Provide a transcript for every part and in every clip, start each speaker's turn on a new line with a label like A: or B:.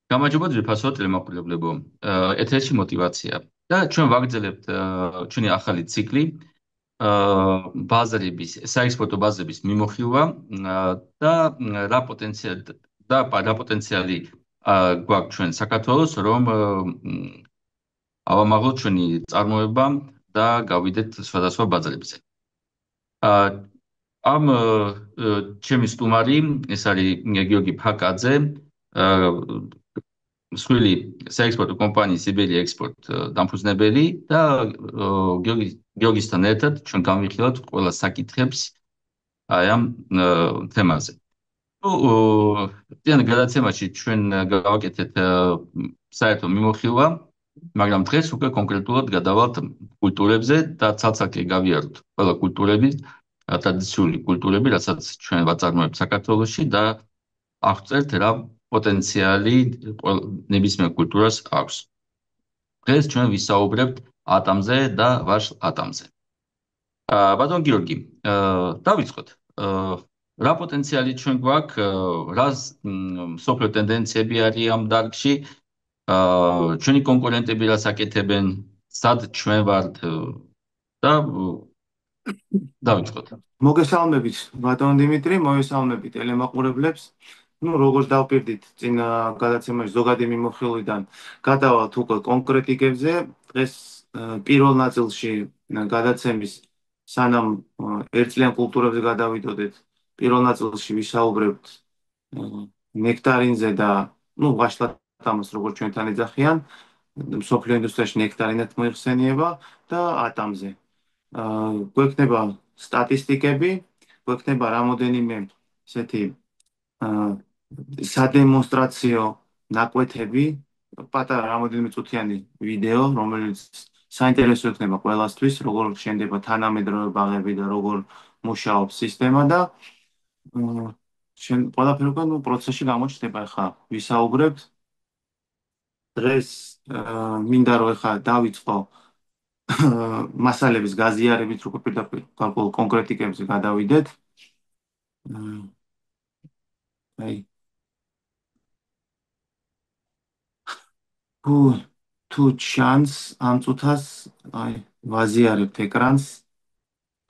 A: გამარჯობა ძვირფასო ტელემოყურებლებო. ეთერში мотиваცია. და ჩვენ ვაგრძელებთ ჩვენი ახალი ციკლი ბაზრების, საექსპორტო ბაზრების მიმოხილვა და რა პოტენციალი რა პოტენციალი გვაქვს ჩვენ საქართველოს, რომ ავამაღლოთ ჩვენი წარმოება და გავიდეთ სხვადასხვა ბაზრებზე. აა, ამ ჩემი სტუმარი ეს არის გიორგი ფაკაძე, მსხვილი საექსპორტო კომპანიის Siberia Export დამფუძნებელი და გიორგისთან ერთად ჩვენ განვიხილავთ ყველა საკითხებს აი ამ თემაზე. ну, წინა გადაცემაში ჩვენ გავაკეთეთ საერთო მიმოხილვა, მაგრამ დღეს უკვე კონკრეტულად გადავალთ კულტურებზე და ცალ-ცალკე გავიაროთ ყველა კულტურები, ტრადიციული კულტურები, რასაც ჩვენ ვაწარმოებთ საქართველოში და აღწერთ რა პოტენციალი ნებისმიერ კულტურას აქვს. დღეს ჩვენ ვისაუბრებთ ატამზე და ვაშლ ატამზე. ბატონ გიორგი, დავიწყოთ. რა პოტენციალი ჩვენ გვაქვს, რა სოფლიო ტენდენციები არის ამ დარგში, ჩვენი კონკურენტები რას აკეთებენ, სად ჩვენ ვართ და დავიწყოთ.
B: მოგესალმებით, ბატონ დიმიტრი, მოგესალმებით ტელემაყურებლებს. როგორც დავპირდით წინა გადაცემაში ზოგადი მიმოხილვიდან გადავალთ უკვე კონკრეტიკებზე. დღეს პირველ ნაწილში გადაცემის სანამ ერთწლიან კულტურებზე გადავიდოდეთ, პირველ ნაწილში ვისაუბრებთ ნექტარინზე და ვაშლად ამას როგორც ჩვენთან ეძახიან, მსოფლიო ინდუსტრიაში ნექტარინად მოიხსენიება და ატამზე. გვექნება სტატისტიკები, გვექნება რამოდენიმე ესეთი სადემონსტრაციო ნაკვეთები, პატარა რამოდენიმე წუთიანი ვიდეო, რომელიც საინტერესო იქნება ყველასთვის, როგორ შენდება თანამედროვე ბაღები და როგორ მუშაობს სისტემა და ყველაფერი უკვე პროცესში გამოჩნდება. ახლა ვისაუბრებთ. დღეს მინდა რომ ახლა დავიწყო მასალების გაზიარებით, როგორ პირდაპირ კონკრეტიკებზე გადავიდეთ. აი თუ ჩანს ამ წუთას, აი ვაზიარებთ ეკრანს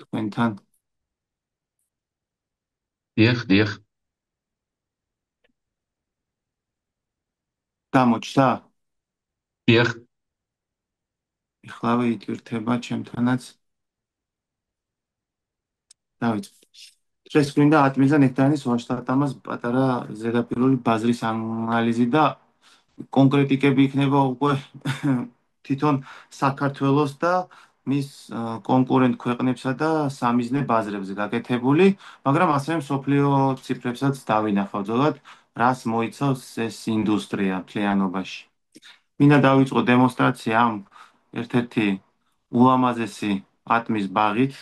B: თქვენთან.
A: დიახ.
B: გამოჩნდა?
A: დიახ.
B: ეხლავე იტვირთება ჩემთანაც. დავიწყოთ. დღეს გვინდა ატმის და ნექტარინის ვაშლატამას პატარა ზედაპირული ბაზრის ანალიზი და კონკრეტიკები იქნება უკვე თვითონ საქართველოს და მის კონკურენტ ქვეყნებსა და სამიზნე ბაზრებზე გაკეთებული, მაგრამ ასევე მსოფლიო ციფრებსაც დავინახავ ზოგად, რას მოიცავს ეს ინდუსტრია მთლიანობაში. მინდა დავიწყო დემონსტრაცია ამ ერთ-ერთი ულამაზესი ატმის ბაღით,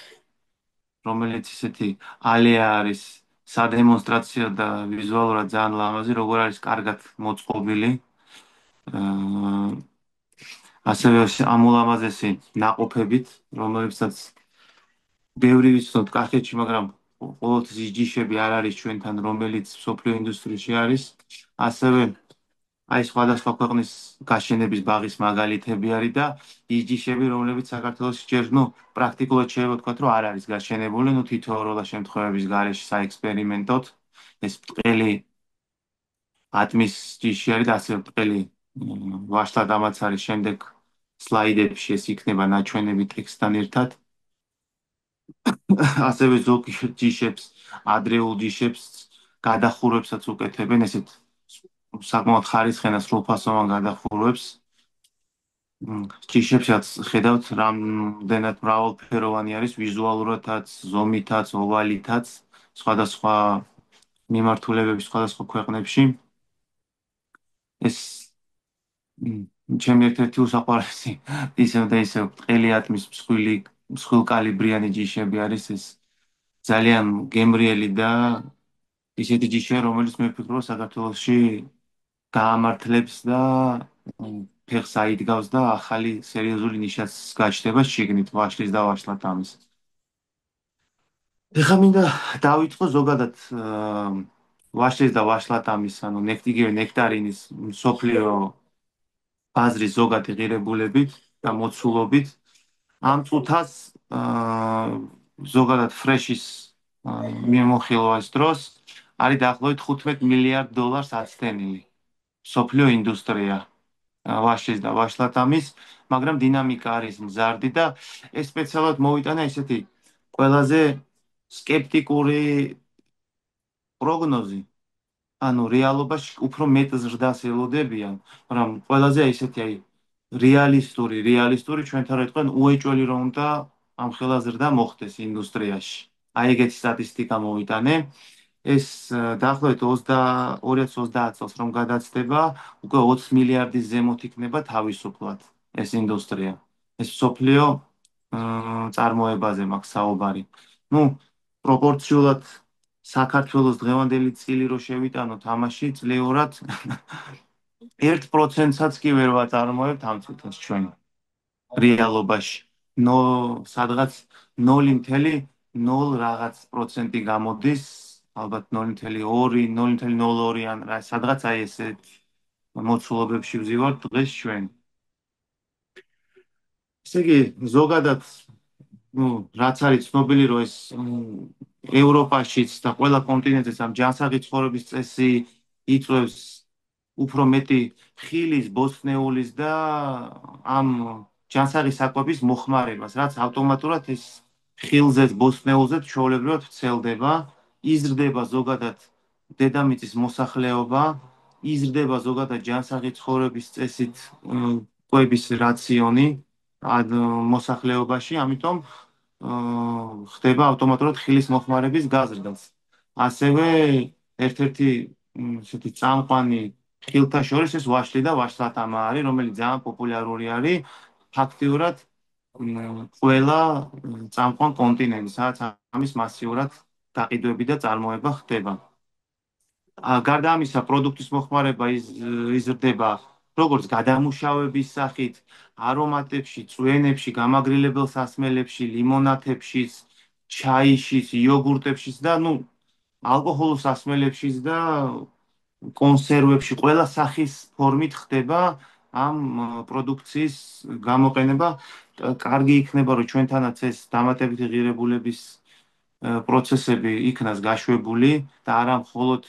B: რომელიც ისეთი ალეა არის სადემონსტრაციო და ვიზუალურად ძალიან ლამაზი, როგორ არის კარგად მოწყობილი. ასევე ამ ულამაზესი ნაყოფებით, რომლებსაც ბევრი ვიცნობთ კახეთში, მაგრამ ყოველთვის ის ჯიშები არ არის ჩვენთან, რომელიც სოფლიო ინდუსტრიაში არის. ასევე აი სხვადასხვა ქვეყნის გაშენების ბაღის მაგალითები არის და ის ჯიშები, რომლებიც საქართველოში ჯერ პრაქტიკულად შეიძლება ვთქვათ, რომ არ არის გაშენებული, თითოეულა შემთხვევების გარეშე საექსპერიმენტოდ ეს ბრტყელი ატმის ჯიში არის და ასევე ბრტყელი ვაშლადამაც არის. შემდეგ სლაიდებში ეს იქნება ნაჩვენები ტექსტთან ერთად. ასევე ზოგი ჯიშებს, ადრეულ ჯიშებს გადახურვებსაც უკეთებენ, ესეთ საკმაოდ ხარისხიან სრულფასოვან გადახურვებს. ჯიშებსაც ხედავთ, რამდენად მრავალფეროვანი არის ვიზუალურადაც, ზომითაც, ოვალითაც, სხვადასხვა მიმართულებების სხვადასხვა ქვეყნებში. ეს ჩემი ერთ-ერთი უსაყვარლესი ისევ და ისევ ბრტყელი ატმის მსხვილკალიბრიანი ჯიშები არის. ეს ძალიან გემრიელი და ისეთი ჯიშია, რომელიც მე ვფიქრობ საქართველოში გაამართლებს და ფეხს აიდგავს და ახალი სერიოზული ნიშაც გაჩნდება შიგნით ვაშლის და ვაშლატამის. ეხლა მინდა დავიწყო ზოგადად ვაშლის და ვაშლატამის, ანუ იგივე ნექტარინის მსოფლიო ბაზრის ზოგადი ღირებულებით და მოცულობით. ამ წუთას ზოგადად ფრეშის მიმოხილვის დროს არის დაახლოებით 15 მილიარდ დოლარს აცდენილი სოფლიო ინდუსტრია ვაშლის და ვაშლათამის, მაგრამ დინამიკა არის მზარდი და ეს სპეციალურად მოვიტანა ესეთი ყველაზე სკეპტიკური პროგნოზი. ანუ რეალობაში უფრო მეტ ზრდას ელოდებიან, მაგრამ ყველაზე ესეთი რეალისტური ჩვენთან რა თქვენ უეჭველი რომ უნდა ამ ხელა ზრდა მოხდეს ინდუსტრიაში. აი ეგეთი სტატისტიკა მოვიტანე. ეს დაახლოებით 2020 წელს რომ გადაცდება, უკვე 20 მილიარდის ზემოთ იქნება თავისუფლად ეს ინდუსტრია. ეს სოფლიო წარმოებაზე მაქვს საუბარი. ნუ პროპორციულად საქართველოს დღევანდელი წილი რო შევიტანოთ ამაში წლიურად 1%-საც კი ვერ ვაწარმოებთ ამ წუთას ჩვენ რეალობაში. სადღაც 0,0 რაღაც პროცენტი გამოდის, ალბათ 0,2, 0,02 ან სადღაც აი ესეთ მოცულობებში ვზივართ დღეს ჩვენ. ესე იგი, ზოგადად ну, რაც არის ცნობილი, რომ ეს ევროპაშიც და ყველა კონტინენტზე ამ ჯანსაღი ცხოვრების წესი იწვევს უფრო მეტი ხილის, ბოსტნეულის და ამ ჯანსაღი საკვების მოხმარებას, რაც ავტომატურად ეს ხილზეც, ბოსტნეულზეც ჩვეულებრივად ვრცელდება, იზრდება ზოგადად დედამიწის მოსახლეობა, იზრდება ზოგადად ჯანსაღი ცხოვრების წესით კვების რაციონი მოსახლეობაში, ამიტომ ხდება ავტომატურად ხილის მოხმარების გაზრდაც. ასევე ერთ-ერთი ესეთი წამყვანი ხილთა შორის ეს ვაშლი და ვაშლათამა არის, რომელიც ძალიან პოპულარული არის ფაქტიურად ყველა წამყვან კონტინენტი, სადაც ამის მასიურად გაყიდვები და წარმოება ხდება. გარდა ამისა, პროდუქტის მოხმარება იზრდება როგორც გადამუშავების სახით, არომატებში, წვენებში, გამაგრილებელ სასმელებში, ლიმონათებშიც, ჩაიშიც, იოგურტებშიც და ალკოჰოლურ სასმელებშიც და კონსერვებში, ყველა სახის ფორმით ხდება ამ პროდუქციის გამოყენება. კარგი იქნება, რომ ჩვენთანაც ეს დამატებითი ღირებულების პროცესები იქნას გაშვებული და არა მხოლოდ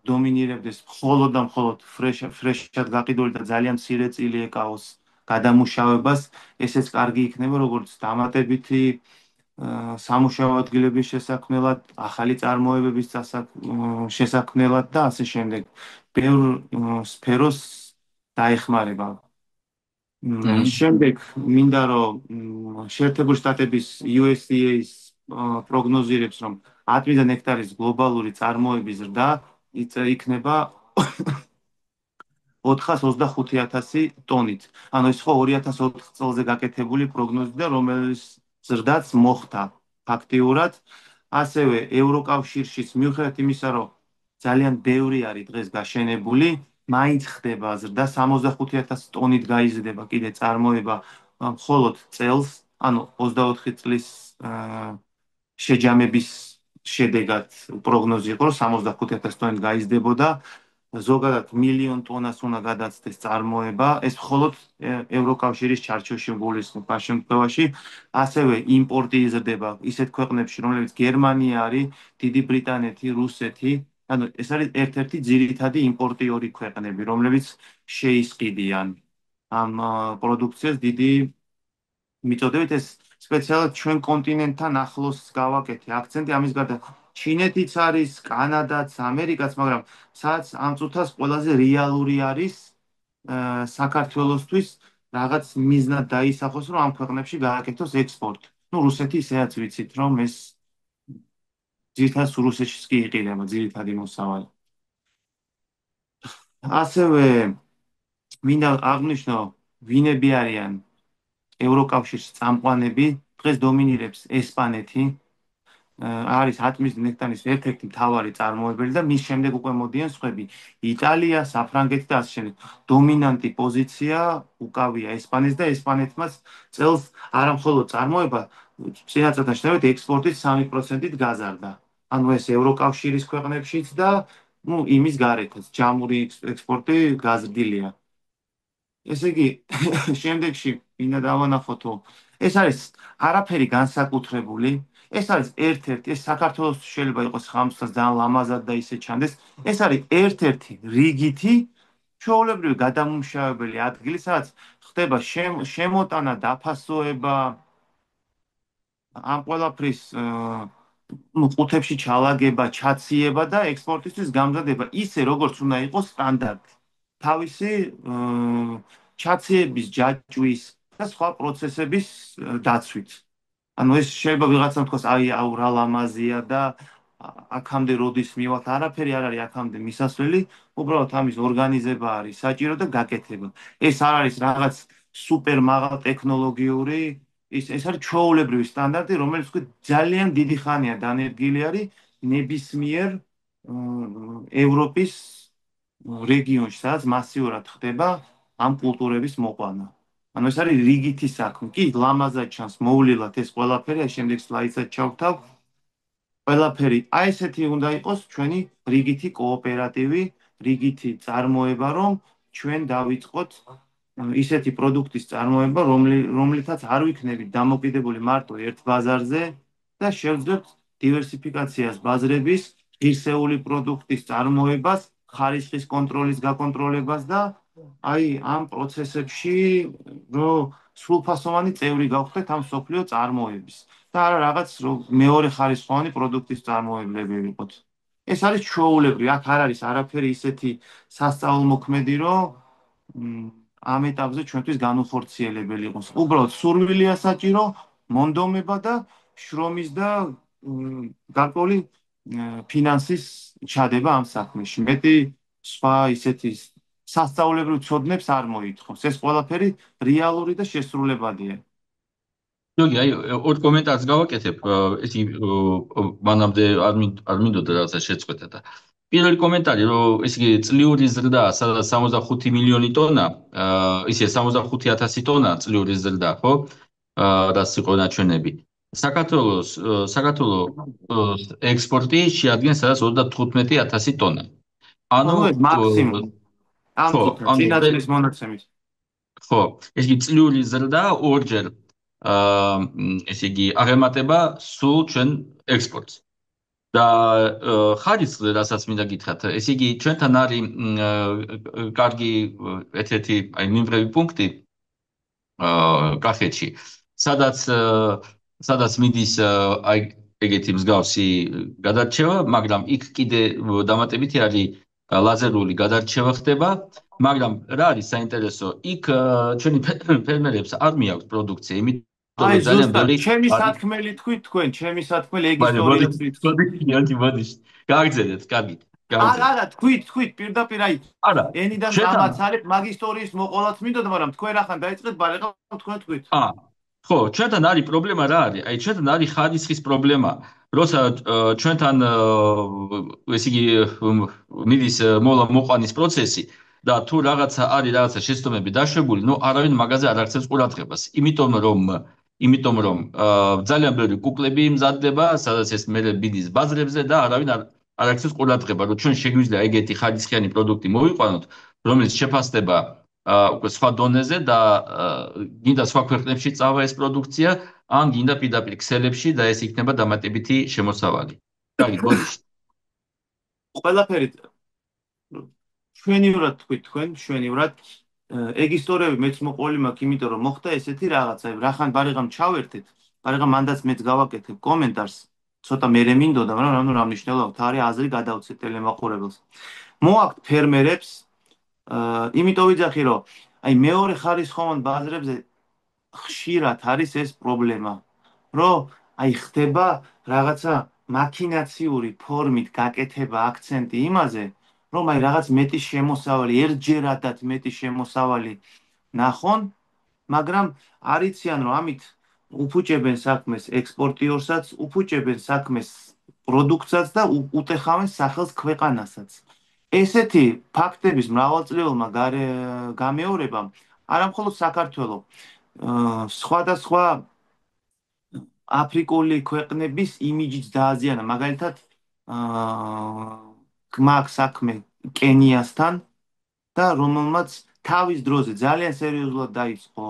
B: დომინირებდეს მხოლოდ და მხოლოდ ფრეშად გაყიდული და ძალიან მცირე წილი ეკავოს გადამუშავებას, ესეც კარგი იქნება როგორც დამატებითი სამუშაო ადგილების შესაქმნელად, ახალი წარმოებების შესაქმნელად და ასე შემდეგ. ბევრ სფეროს დაეხმარება.
A: მმ.
B: შემდეგ მინდა რომ შეერთებული შტატების USDA-ს პროგნოზირებს, რომ ატმიდან ნექტარის გლობალური წარმოების ზრდა იქნება 425,000 ტონით. ანუ ეს ხო 2004 წელზე გაკეთებული პროგნოზია, რომელიც ზრდაც მოხდა ფაქტიურად. ასევე ევროკავშირშიც მიუხედავად იმისა, რომ ძალიან ბევრი არის დღეს გაშენებული, მაინც ხდება ზრდა 65,000 ტონით გაიზრდება კიდე წარმოება მხოლოდ წელს, ანუ 24 წლის შეჯამების შედეგად პროგნოზი იყო, რომ 65,000 ტონით გაიზრდებოდა. ზოგადად მილიონ ტონას უნდა გადაცდეს წარმოება, ეს მხოლოდ ევროკავშირის ჩარჩოში გულისხმობს ამ შემთხვევაში. ასევე იმპორტი იზრდება ისეთ ქვეყნებში, რომლებიც გერმანია არის, დიდი ბრიტანეთი, რუსეთი. ანუ ეს არის ერთ-ერთი ძირითადი იმპორტიორი ქვეყნები, რომლებიც შეისყიდიან ამ პროდუქციას დიდი მიწოდებით. ეს სპეციალურად ჩვენ კონტინენტთან ახლოს გავაკეთე აქცენტი, ამის გარდა ჩინეთიც არის, კანადაც, ამერიკაც, მაგრამ სადაც ამ წუთას ყველაზე რეალური არის საქართველოსთვის რაღაც მიზნად დაისახოს, რომ ამ ქვეყნებში გააკეთოს ექსპორტი. რუსეთი ისედაც ვიცით, რომ ეს ძირითადად რუსეთშიც კი იყიდება ძირითადი მოსავალი. ასევე მინდა აღნიშნო, ვინები არიან ევროკავშირის წამყვანები. დღეს დომინირებს ესპანეთი, არის ატმის ნექტარის ერთ-ერთი მთავარი წარმოებელი და მის შემდეგ უკვე მოდიან სხვები. იტალია, საფრანგეთი და ასე შემდეგ. დომინანტი პოზიცია უკავია ესპანეთს და ესპანეთმაც წელს არა მხოლოდ წარმოება, წინა წელთან შედარებით ექსპორტით 3%-ით გაზარდა. ანუ ეს ევროკავშირის ქვეყნებშიც და ნუ იმის გარეთაც ჯამური ექსპორტი გაზრდილია. ესე იგი, შემდეგში მინდა დავანახოთ, ეს არის არაფერი განსაკუთრებული. ეს არის ერთ-ერთი, ეს საქართველოს შეიძლება იყოს ხამსთას ძალიან ლამაზად და ისე ჩანდეს. ეს არის ერთ-ერთი რიგითი ჩვეულებრივი გადამამუშავებელი ადგილი, სადაც ხდება შემოტანა, დაფასოება, ამ ყველაფრის ნუ ყუთებში ჩალაგება, ჩაციება და ექსპორტისთვის გამზადება ისე როგორც უნდა იყოს სტანდარტი. თავისი ჩაციების, ჯაჭვის და სხვა პროცესების დაცვით. ანუ ეს შეიძლება ვიღაცამ თქვას, აი, აუ რა ლამაზია და აქამდე როდის მივალთ, არაფერი არ არის აქამდე მისასვლელი, უბრალოდ ამის ორგანიზება არის საჭირო და გაკეთება. ეს არ არის რაღაც სუპერ მაღალ ტექნოლოგიური, ეს არის ჩვეულებრივი სტანდარტი, რომელიც თქვი ძალიან დიდი ხანია დანერგილი არის ნებისმიერ ევროპის რეგიონში, სადაც მასიურად ხდება ამ კულტურების მოყვანა. ანუ ეს არის რიგითი საქმე. კი, ლამაზად ჩანს, მოვლილად ეს ყველაფერი, აი შემდეგ სლაიდსაც ჩავთავ. ყველაფერი, აი ესეთი უნდა იყოს ჩვენი რიგითი კოოპერატივი, რიგითი წარმოება, რომ ჩვენ დავიწყოთ ისეთი პროდუქტის წარმოება, რომლითაც არ ვიქნებით დამოკიდებული მარტო ერთ ბაზარზე და შევძლებთ დივერსიფიკაციას ბაზრების, ღირსეული პროდუქტის წარმოებას, ხარისხის კონტროლის გაკონტროლებას და აი ამ პროცესებში რომ სრულფასოვანი წევრი გავხდეთ ამ სოფლიო წარმოების და არა რაღაც მეორე ხარისხოვანი პროდუქტის წარმოებლები ვიყოთ. ეს არის ჩვეულებრივი, აქ არ არის არაფერი ისეთი სასწაულმოქმედი, რომ ამ ეტაპზე ჩვენთვის განუხორციელებელი იყოს. უბრალოდ სურვილია საჭირო, მონდომება და შრომის და გარკვეული ფინანსის ჩადება ამ საქმეში. მეტი სხვა ისეთი სასწაულებრივ ცოდნებს არ მოითხოვს. ეს ყველაფერი რეალური და შესრულებადია.
A: გიორგი, აი ორ კომენტარს გავაკეთებ, ეთი მანამდე არ მინდოდა რაღაცა შეწყვეტა და პირველი კომენტარი, რომ ესე იგი წლიური ზრდა, სადაც 65 მილიონი ტონა, ისე 65,000 ტონა წლიური ზრდა, ხო? რაც იყო ნაჩვენები. საქართველოს ექსპორტი შეადგენს სადაც 35,000 ტონა. ანუ
B: ანუ ეს მაქსიმუმ ამ
A: ხო,
B: წუთით
A: ანუ
B: წინა წლის მონაცემით.
A: ხო, ეს იგი წლიური ზრდა ორჯერ ესე იგი აღემატება სულ ჩვენ ექსპორტს. და ხარისხზე, რასაც მინდა გითხრათ, ესე იგი ჩვენთან არის კარგი ერთ-ერთი აი მიმღები პუნქტი კახეთში, სადაც სადაც მიდის აი ეგეთი მსგავსი გადარჩევა, მაგრამ იქ კიდე დამატებითი არის ლაზერული გადარჩევა ხდება, მაგრამ რა არის საინტერესო, იქ ჩვენი ფერმერებს არ მიაქვს პროდუქცია, იმიტომ
B: აი
A: რომ ძალიან
B: ზუსტად,
A: ბევრი
B: ჩემი
A: არის.
B: სათქმელი თქვით თქვენ, ჩემი სათქმელი ეგ
A: მაგრამ მოდი
B: ისტორიაც ვიცით.
A: მოდიიანთი მოდი გააგზავნეთ, კარგი, გააგზავნეთ.
B: არა, თქვით, პირდაპირ აი
A: არა,
B: ენიდან
A: ჩვენთან
B: გამაცალებ მაგ ისტორიის მოყოლაც მინდოდა, მაგრამ თქვენ ახან დაიწყეთ ბარეკა თქვენ თქვით.
A: ა ხო, ჩვენთან არის პრობლემა რა არის? აი ჩვენთან არის ხარისხის პრობლემა. როცა ჩვენთან ესე იგი მიდის მოყვანის პროცესი და თუ რაღაცა არის რაღაცა შეცდომები დაშვებული, ნუ არავინ მაგაზე არ აქცევს ყურადღებას. იმიტომ რომ ძალიან ბევრი კუკლები მზადდება, სადაც ეს მე ბიდის ბაზრებზე და არავინ არ აქცევს ყურადღება, რომ ჩვენ შეგვიძლია ეგეთი ხარისხიანი პროდუქტი მოვიყვანოთ, რომელიც შეფასდება უკვე სხვა დონეზე და გინდა სხვა ქვეყნებში წავა ეს პროდუქცია, ან გინდა პირდაპირ ქსელებში და ეს იქნება დამატებითი შემოსავალი. კარგი, გოდიშ.
B: ყველაფერი ჩვენივრად თქვით თქვენ, ჩვენივრად ეგ ისტორიები მეც მოყოლი მაქვს, იმიტომ რომ მოხდა ესეთი რაღაცა, რახან ბარიღამ ჩავერთეთ, ბარიღამ მანდაც მეც გავაკეთებ კომენტარს, ცოტა მერე მინდოდა, მაგრამ რა მნიშვნელობა არის აზრი გადავცეთ ტელემაყურებელს. მოაქვთ ფერმერებს, იმიტომ ვიძახი, რომ აი მეორე ხარისხოვან ბაზრებზე ხშირად არის ეს პრობლემა, რომ აი ხდება რაღაცა მაქინაციური ფორმით გაკეთება აქცენტი იმაზე, რომ აი რაღაც მეტი შემოსავალი, ერთჯერადად მეტი შემოსავალი ნახონ, მაგრამ არიციან, რომ ამით უფუჭებენ საქმეს ექსპორტიორსაც, უფუჭებენ საქმეს პროდუქტსაც და უტეხავენ სახელს ქვეყანასაც. ესეთი ფაქტების მრავალწლეულმა გამეორებამ არა მხოლოდ საქართველოს სხვადასხვა აფრიკული ქვეყნების იმიჯიც დააზიანა. მაგალითად, აა მაქვს საქმე კენიასთან და რომელმაც თავის დროზე ძალიან სერიოზულად დაიწყო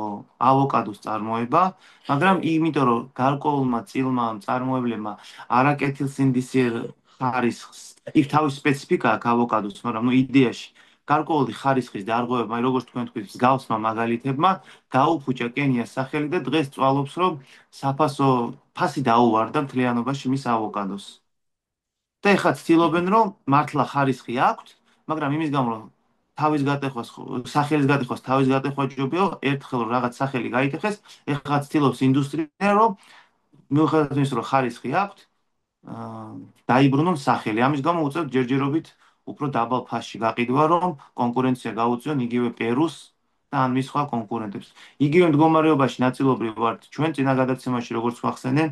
B: ავოკადოს წარმოება, მაგრამ იმიტომ რომ გარკვეულმა წილმა მწარმოებლებმა არაკეთილსინდისიერ ხარისხს, იქ თავის სპეციფიკა აქვს ავოკადოს, მაგრამ ნუ იდეაში გარკვეული ხარისხის დარღვევა, როგორც თქვენ თქვით, მსგავსმა მაგალითებმა გაუფუჭა კენიას სახელი და დღეს წვალობს, რომ საფასო ფასი დაუვარდა მთლიანობაში მის ავოკადოს. და ეხლა ცდილობენ რომ მართლა ხარისხი აქვთ, მაგრამ იმის გამო რომ თავის გატეხვას სახელის გატეხვას თავის გატეხვა ჯობია, ერთხელ რომ რაღაც სახელი გაიტეხეს, ეხლა ცდილობს ინდუსტრია რომ მიუხედავად იმისა რომ ხარისხი აქვთ, დაიბრუნონ სახელი. ამის გამო უწევთ ჯერჯერობით უფრო დაბალ ფასში გაყიდვა, რომ კონკურენცია გაუწიონ იგივე პერუს და ან მის სხვა კონკურენტებს. იგივე მდგომარეობაში ნაწილობრივ ვართ ჩვენ წინა გადაცემაში, როგორც ვახსენე,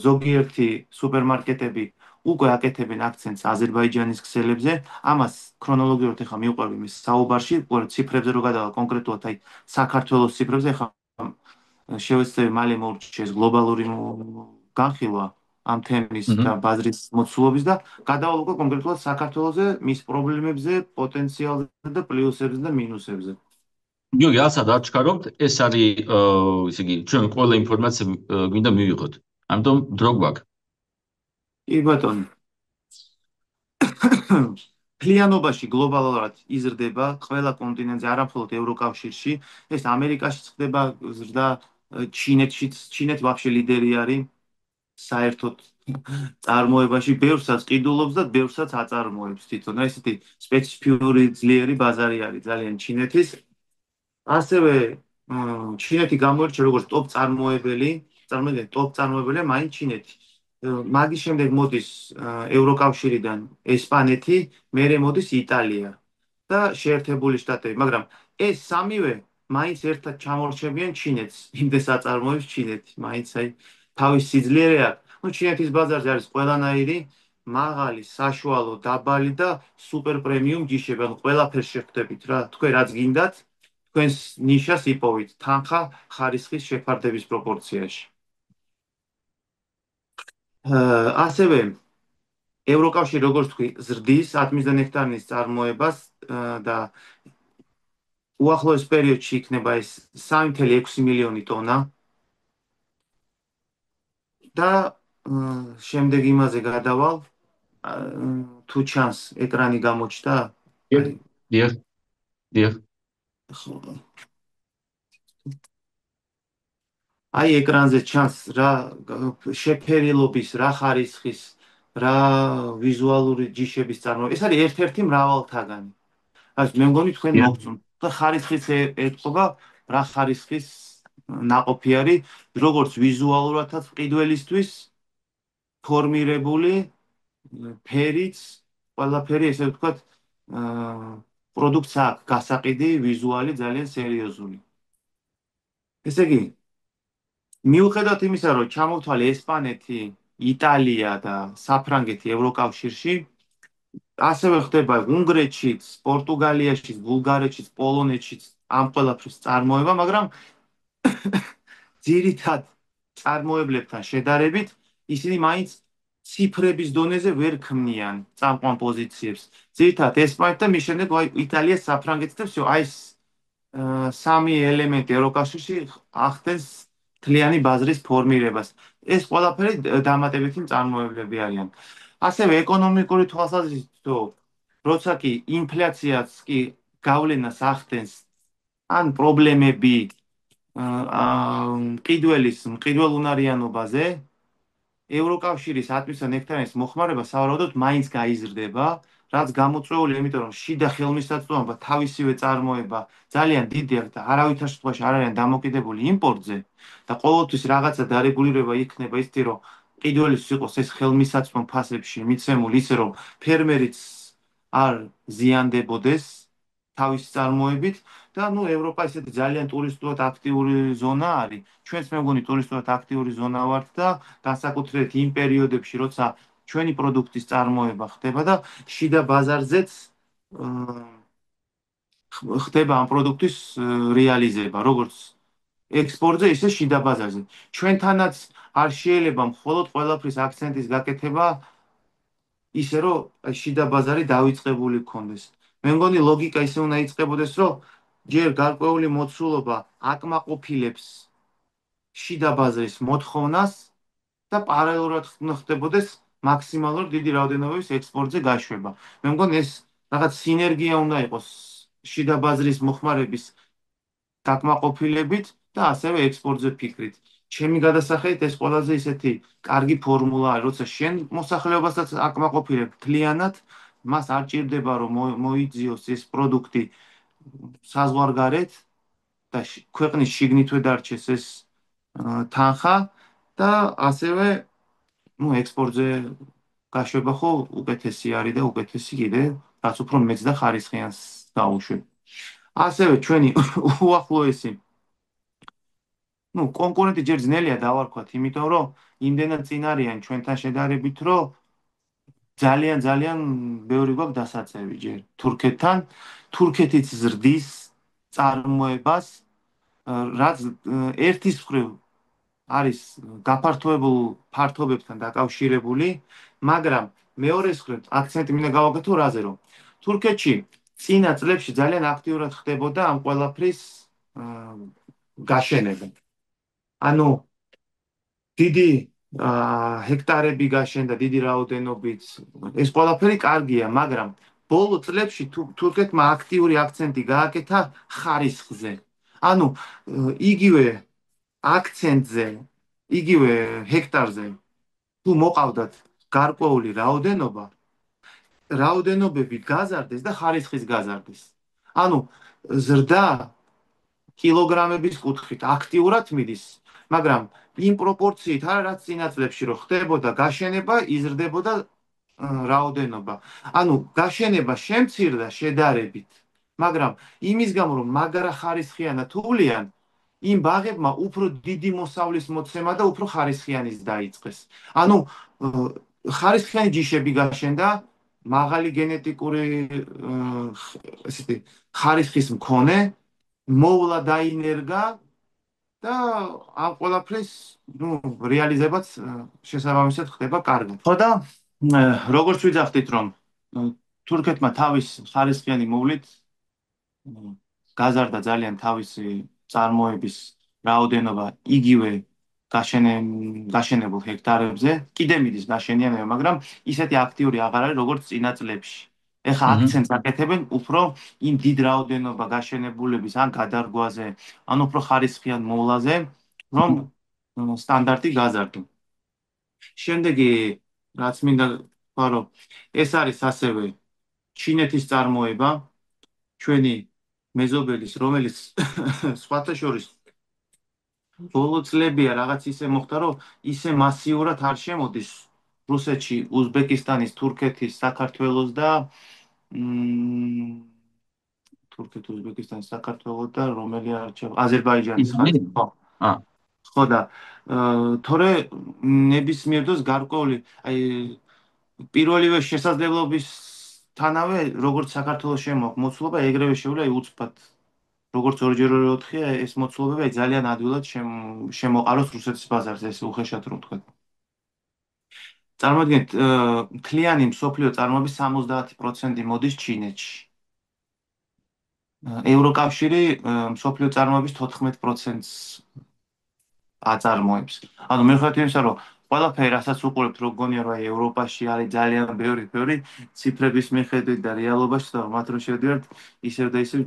B: ზოგიერთი სუპერმარკეტები უკვე აკეთებენ აქცენტს აზერბაიჯანის ქსელებზე. ამას ქრონოლოგიურად ეხლა მივყვები მის საუბარში, უკვე ციფრებზე რო გადავალ კონკრეტულად აი საქართველოს ციფრებზე, ეხლა შევეცდები მალე მოვრჩიეს გლობალური განხილვა ამ თემის და
A: Mhm.
B: ბაზრის მოცულობის და გადავალ უკვე კონკრეტულად საქართველოზე, მის პრობლემებზე, პოტენციალზე და პლუსებზე და მინუსებზე.
A: გიორგი, ასად აჩქარობთ, ეს არის, ისე იგი, ჩვენ ყველა ინფორმაცია გვინდა მივიღოთ. ამიტომ დრო გვაქვს.
B: კი ბატონო. ფლიანობაში გლობალურად იზრდება ყველა კონტინენტზე, არა მხოლოდ ევროკავშირში, ეს ამერიკაშიც ხდება ზრდა, ჩინეთშიც, ჩინეთი ვაფშე ლიდერი არის საერთოდ წარმოებაში, ბევრსაც ყიდულობს და ბევრსაც აწარმოებს თვითონ. ესეთი სპეციფიური ძლიერი ბაზარი არის ძალიან ჩინეთის. ასევე ჩინეთი გამოირჩევა როგორც ტოპ წარმოებელი, წარმოიდგინეთ, ტოპ წარმოებელია მაინც ჩინეთი. მაგის შემდეგ მოდის ევროკავშირიდან ესპანეთი, მერე მოდის იტალია და შეერთებული შტატები, მაგრამ ეს სამივე მაინც ერთად ჩამორჩებიან ჩინეთს, იმდეს აწარმოებს ჩინეთი, მაინც აი თავის სიძლიერე აქვს. ნუ ჩინეთის ბაზარზე არის ყველანაირი მაღალი, საშუალო, დაბალი და სუპერ პრემიუმ ჯიშები, ანუ ყველაფერს შეხვდებით რა, თქვენ რაც გინდათ, თქვენს ნიშას იპოვით თანხა ხარისხის შეფარდების პროპორციაში. ასევე ევროკავშირი როგორც თქვი ზრდის ატმის და ნექტარინის წარმოებას და უახლოეს პერიოდში იქნება ეს 3,6 მილიონი ტონა და შემდეგ იმაზე გადავალ თუ ჩანს ეკრანი გამოჩნდა
A: დიახ,
B: აი
A: დიახ, დიახ.
B: ხო. აი ეკრანზე ჩანს რა შეფერილობის, რა ხარისხის, რა ვიზუალური ჯიშების წარმოება. ეს არის ერთ-ერთი მრავალთაგანი. აი მე მგონი თქვენ
A: დიახ.
B: მოგწონთ. და ხარისხის ეთყობა რა ხარისხის ნაყოფი არის, როგორც ვიზუალურადაც ყიდველისთვის ფორმირებული ფერიც, ყველაფერი ესე ვთქვათ, პროდუქტს აქვს გასაყიდი ვიზუალი ძალიან სერიოზული. ესე იგი, მიუხედავად იმისა, რომ ჩამოვთვალე ესპანეთი, იტალია და საფრანგეთი ევროკავშირში, ასევე ხდება უნგრეთშიც, პორტუგალიაშიც, ბულგარეთშიც, პოლონეთშიც ამ ყველაფრის წარმოება, მაგრამ ძირითად წარმოებლებთან შედარებით ისინი მაინც ციფრების დონეზე ვერ ქმნიან წამყვან პოზიციებს. ძირითად ესპანეთი და მის შემდეგ იტალია, საფრანგეთი და всё, აი ეს სამი ელემენტი ევროკავშირში ახდენს მთლიანი ბაზრის ფორმირებას. ეს ყველაფერი დამატებითი წარმოებლები არიან. ასევე ეკონომიკური თვალსაზრისით, როცა კი ინფლაციაც კი გავლენას ახდენს, ან პრობლემები მყიდველუნარიანობაზე, ევროკავშირის ატმისა ნექტარინის მოხმარება სავარაუდოდ მაინც გაიზრდება, რაც გამოწვეული, იმიტომ რომ შიდა ხელმისაწვდომობა თავისივე წარმოება ძალიან დიდი აქვს და არავითარ შემთხვევაში არ არიან დამოკიდებული იმპორტზე და ყოველთვის რაღაცა დარეგულირება იქნება ისეთი, რომ ყიდველისთვის იყოს ეს ხელმისაწვდომ ფასებში მიცემული ისე, რომ ფერმერიც არ ზიანდებოდეს თავის წარმოებით და ნუ ევროპა ისეთი ძალიან ტურისტულად აქტიური ზონა არის. ჩვენც მე მგონი ტურისტულად აქტიური ზონა ვართ და განსაკუთრებით იმ პერიოდებში, როცა ჩვენი პროდუქტის წარმოება ხდება და შიდა ბაზარზეც ხდება ამ პროდუქტის რეალიზება, როგორც ექსპორტზე, ისე შიდა ბაზარზე. ჩვენთანაც არ შეიძლება მხოლოდ ყველაფრის აქცენტის გაკეთება ისე რომ აი შიდა ბაზარი დავიწყებული გქონდეს. მე მგონი ლოგიკა ისე უნდა იწყებოდეს, რომ ჯერ გარკვეული მოცულობა აკმაყოფილებს შიდა ბაზრის მოთხოვნას და პარალელურად ხდებოდეს მაქსიმალურად დიდი რაოდენობის ექსპორტზე გაშვება. მე მგონი ეს რაღაც სინერგია უნდა იყოს შიდა ბაზრის მოხმარების დაკმაყოფილებით და ასევე ექსპორტზე ფიქრით. ჩემი გადასახედით ეს ყველაზე ისეთი კარგი ფორმულაა, როცა შენ მოსახლეობასაც აკმაყოფილებ მთლიანად, მას არ ჭირდება რომ მოიძიოს ეს პროდუქტი საზღვარგარეთ და ქვეყნის შიგნითვე დარჩეს ეს თანხა და ასევე ну ექსპორტზე გაშვება ხო უკეთესი არის და უკეთესი კიდე რაც უფრო მეც და ხარისხიანს დაუშვებ. ასევე ჩვენი უახლოესი ну კონკურენტი ჯერ ძნელია დავარქვათ, იმიტომ რომ იმდენად წინ არიან ჩვენთან შედარებით, რომ ძალიან ძალიან ბევრი გვაქვს დასაწევი ჯერ თურქეთთან. თურქეთიც ზრდის წარმოებას, რაც ერთის მხრივ არის გაფართოებულ ფართობებთან დაკავშირებული, მაგრამ მეორეს მხრივ აქცენტი მინდა გავაკეთო რაზე, რომ თურქეთში წინა წლებში ძალიან აქტიურად ხდებოდა ამ ყველაფრის აა, გაშენება. ანუ დიდი ჰექტარები გაშენდა დიდი რაოდენობით. ეს ყველაფერი კარგია, მაგრამ ბოლო წლებში თურქეთმა აქტიური აქცენტი გააკეთა ხარისხზე. ანუ იგივე აქცენტზე, იგივე ჰექტარზე თუ მოყავდათ გარკვეული რაოდენობა, რაოდენობები გაზარდეს და ხარისხის გაზარდეს. ანუ ზრდა კილოგრამების კუთხით აქტიურად მიდის, მაგრამ იმ პროპორციით არა, რაც წინა წლებში რო ხდებოდა გაშენება, იზრდებოდა რაოდენობა. ანუ გაშენება შემცირდა შედარებით, მაგრამ იმის გამო რომ მაგრა ხარისხიანად თულიან, იმ ბაღებმა უფრო დიდი მოსავლის მოცემა და უფრო ხარისხიანის დაიწყეს. ანუ ხარისხიანი ჯიშები გაშენდა, მაღალი გენეტიკური ესეთი ხარისხის მქონე, მოვლა დაინერგა და ამ ყველაფრის ნუ რეალიზებაც შესაბამისად ხდება კარგად. ხო და როგორც ვიძახდით რომ თურქეთმა თავის ხარისხიანი მოვლით გაზარდა ძალიან თავისი წარმოების რაოდენობა იგივე გაშენებულ ჰექტარებზე, კიდე მიდის გაშენიანება, მაგრამ ისეთი აქტიური აღარ არის როგორც წინა წლებში. ეხლა
A: აჰა.
B: აქცენტს აკეთებენ უფრო იმ დიდ რაოდენობა გაშენებულების ან გადარგვაზე, ან უფრო ხარისხიან მოვლაზე, რომ სტანდარტი გაზარდო. შემდეგი რაც მინდა თქვა, რომ ეს არის ასევე ჩინეთის წარმოება, ჩვენი მეზობელის, რომელიც სხვათა შორის ბოლო წლებია რაღაც ისე მოხდა, რომ ისე მასიურად არ შემოდის რუსეთში, უზბეკისტანის, თურქეთის, საქართველოს და მ, თურქეთ, უზბეკისტანის, საქართველოს და რომელი არჩევა, აზერბაიჯანის ხარ.
A: ისინი?
B: ხო,
A: ა,
B: ხო და თორე ნებისმიერ დროს გარკვეული აი პირველივე შესაძლებლობისთანავე როგორც საქართველოს შემოაქვს მოცულობა, ეგრევე შეუძლია აი უცბად როგორც 2/4-ია ეს მოცულობები ძალიან ადვილად შემოყაროს რუსეთის ბაზარზე, ეს უხეშად რო ვთქვა. წარმოიდგინეთ, მთლიანი მსოფლიო წარმოების 70% მოდის ჩინეთში. ევროკავშირი მსოფლიო წარმოების 14%-ს აწარმოებს. ანუ მიუხედავად იმისა, რომ ყველაფერი, რასაც უყურებთ, რო გონია, რომ აი ევროპაში არის ძალიან ბევრი ციფრების მიხედვით და რეალობაში და მათ რო შევდივართ, ისევ და ისევ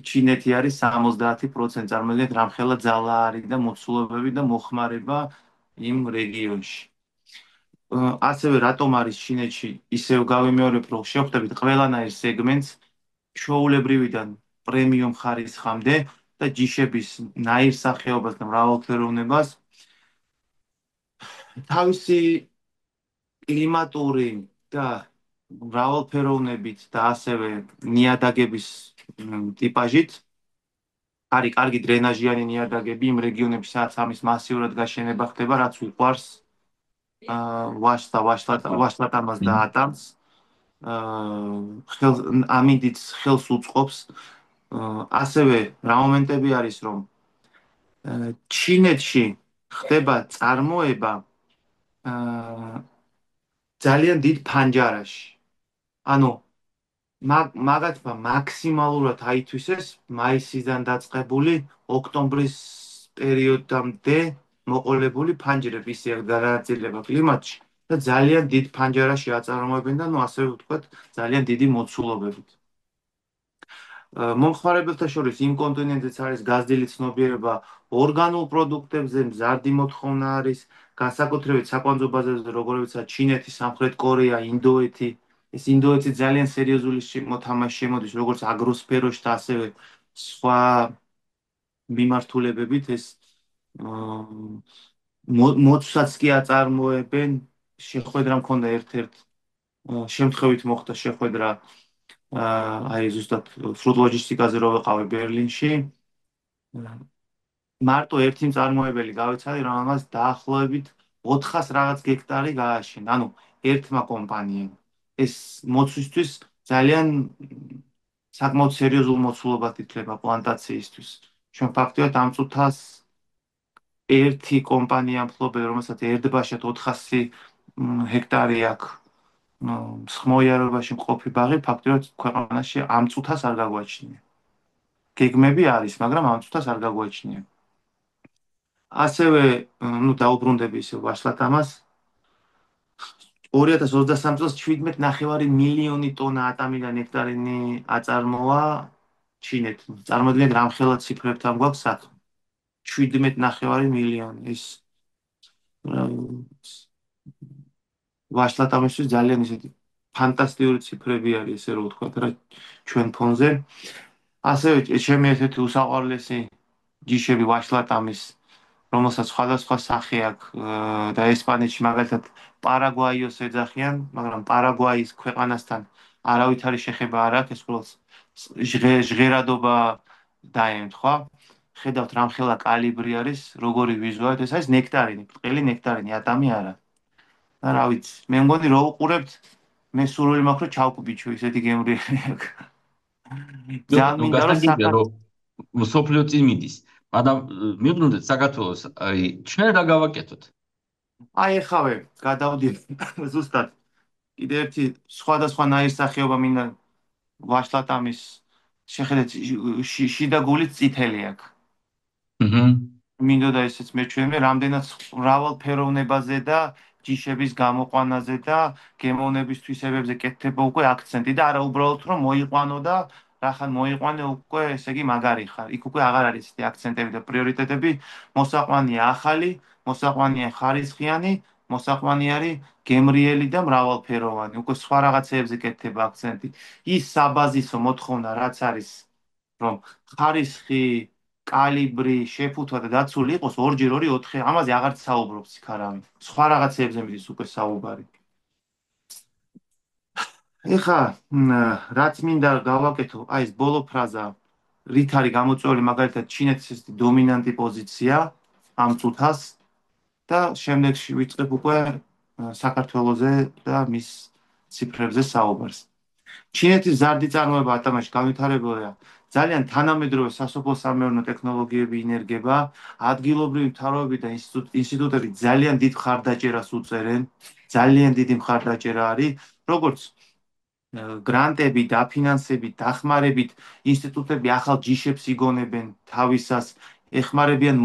B: ჩინეთი არის 70%. წარმოიდგინეთ, რამხელა ძალა არის და მოცულობები და მოხმარება იმ რეგიონში. ასევე რატომ არის ჩინეთში ისევ გავიმეორებ, რომ შევხვდებით ყველანაირ სეგმენტს ჩვეულებრივიდან პრემიუმ ხარისხამდე და ჯიშების ნაირსახეობას და მრავალფეროვნებას თავისი კლიმატური და მრავალფეროვნებით და ასევე ნიადაგების ტიპაჟით არის კარგი დრენაჟიანი ნიადაგები იმ რეგიონებში, სადაც ამის მასიურად გაშენება ხდება, რაც უყვარს ვაშს და ვაშლატამას და ატამს. ამინდიც ხელს უწყობს. ასევე რა მომენტები არის, რომ ჩინეთში ხდება წარმოება ძალიან დიდ ფანჯარაში. ანუ მაგათმა მაქსიმალურად აითვისეს მაისიდან დაწყებული ოქტომბრის პერიოდამდე მოყოლებული ფანჯრები, ისე განაწილება კლიმატში და ძალიან დიდ ფანჯარაში აწარმოებენ და ასე ვთქვათ, ძალიან დიდი მოცულობებით. მომხმარებელთა შორის იმ კონტინენტზეც არის გაზრდილი ცნობიერება ორგანულ პროდუქტებზე, მზარდი მოთხოვნა არის, განსაკუთრებით საკვანძო ბაზარზე, როგორებიცაა ჩინეთი, სამხრეთ კორეა, ინდოეთი. ეს ინდოეთი ძალიან სერიოზული მოთამაშე შემოდის, როგორც აგროსფეროში და ასევე სხვა მიმართულებებით. ეს მოცვაც კი აწარმოებენ. შეხვედრა მქონდა ერთ-ერთ შემთხვევით მოხდა შეხვედრა აი ზუსტად fruit logistikაზე რო ვიყავი ბერლინში. მარტო ერთი მწარმოებელი გავიცადი, რომელმაც დაახლოებით 400 რაღაც გექტარი გააშენა. ანუ ერთმა კომპანიამ. ეს მოცვისთვის ძალიან საკმაოდ სერიოზულ მოცულობად ითვლება პლანტაციისთვის. ჩვენ ფაქტობრივად ამ წუთას ერთი კომპანია მფლობელი, რომელსაც ერთბაშად 400 ჰექტარი აქვს სხმოიარობაში მყოფი ბაღი, ფაქტობრივად ქვეყანაში ამ წუთას არ გაგვაჩნია. გეგმები არის, მაგრამ ამ წუთას არ გაგვაჩნია. ასევე, ну, დაუბრუნდები ისე ვაშლად ამას. 2023 წელს 17,5 მილიონი ტონა ატამიდან ნექტარინი აწარმოა ჩინეთმა. წარმოიდგინეთ, რამხელა ციფრებთან გვაქვს საქმე. 17,5 მილიონი. ეს ვაშლად ამისთვის ძალიან ისეთი ფანტასტიკური ციფრები არის, ესე რომ ვთქვათ რა ჩვენ ფონზე. ასევე ჩემი ერთ-ერთი უსაყვარლესი ჯიშები ვაშლატამის, რომელსაც სხვადასხვა სახე აქვს და ესპანეთში მაგალითად პარაგვაიოს ეძახიან, მაგრამ პარაგვაის ქვეყანასთან არავითარი შეხება არ აქვს, ეს ყოველს ჟღერადობა დაემთხვა. ხედავთ რამხელა კალიბრი არის, როგორი ვიზუალით, ეს არის ნექტარინი, ბრტყელი ნექტარინი, ატამი არა. და რა ვიცი, მე მგონი რო უყურებთ, მე სურვილი მაქვს რომ ჩავკბიჩო ისეთი გემრიელი აქვს. ძალიან
A: ნუ
B: მინდა რომ
A: გასაგებია რომ მსოფლიო წინ მიდის, მაგრამ მივდრუნდეთ საქართველოს, აი ჩვენ რა გავაკეთოთ?
B: აი ეხავე გადავდივ ზუსტად კიდე ერთი სხვადასხვა ნაირსახეობა მინდა ვაშლატამის შეხედეთ შიდა გული წითელი აქვს.
A: აჰა.
B: მინდოდა ესეც მეჩვენე, რამდენად მრავალფეროვნებაზე და ჯიშების გამოყვანაზე და გემოვნების თვისებებზე კეთდება უკვე აქცენტი და არა უბრალოდ რომ მოიყვანო და რახან მოიყვანე უკვე ესე იგი მაგარი ხარ. იქ უკვე აღარ არის ისეთი აქცენტები და პრიორიტეტები, მოსაყვანია ახალი, მოსაყვანია ხარისხიანი, მოსაყვანი არის გემრიელი და მრავალფეროვანი. უკვე სხვა რაღაცეებზე კეთდება აქცენტი. ის საბაზისო მოთხოვნა რაც არის რომ ხარისხი კალიბრი, შეფუთვა და დაცული იყოს 2x2 4, ამაზე აღარც საუბრობს იქ არავინ. სხვა რაღაცეებზე მიდის უკვე საუბარი. ეხა რაც მინდა გავაკეთო, აი ეს ბოლო ფრაზა, რით არის გამოწვეული მაგალითად ჩინეთის ეს დომინანტი პოზიცია ამ წუთას და შემდეგში ვიწყებ უკვე საქართველოზე და მის ციფრებზე საუბარს. ჩინეთის ზარდი წარმოება ატამაში განვითარებულია ძალიან თანამედროვე სასოფლო-სამეურნეო ტექნოლოგიები ინერგება, ადგილობრივი მთავრობები და ინსტიტუტები ძალიან დიდ მხარდაჭერას უწერენ, ძალიან დიდი მხარდაჭერა არის, როგორც გრანტები, დაფინანსებით, დახმარებით, ინსტიტუტები ახალ ჯიშებს იგონებენ თავისას, ეხმარებიან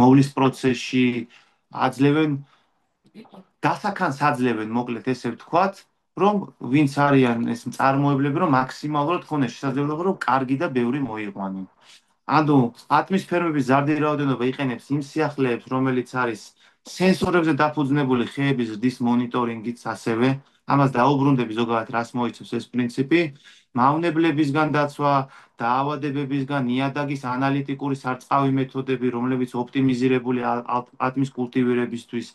B: მოვლის პროცესში, აძლევენ დასაქანს აძლევენ, მოკლედ ესე ვთქვათ, რომ ვინც არიან ეს მწარმოებლები, რომ მაქსიმალურად ქონდეს შესაძლებლობა, რომ კარგი და ბევრი მოიყვანონ. ანუ ატმოსფეროების ზარდი რაოდენობა იყენებს იმ სიახლეებს, რომელიც არის სენსორებზე დაფუძნებული ხეების ზრდის მონიტორინგიც ასევე. ამას დაუბრუნდები ზოგადად რას მოიცავს ეს პრინციპი. მავნებლებისგან დაცვა, დაავადებებისგან, ნიადაგის ანალიტიკური სარწყავი მეთოდები, რომლებიც ოპტიმიზირებული ატმის კულტივირებისთვის,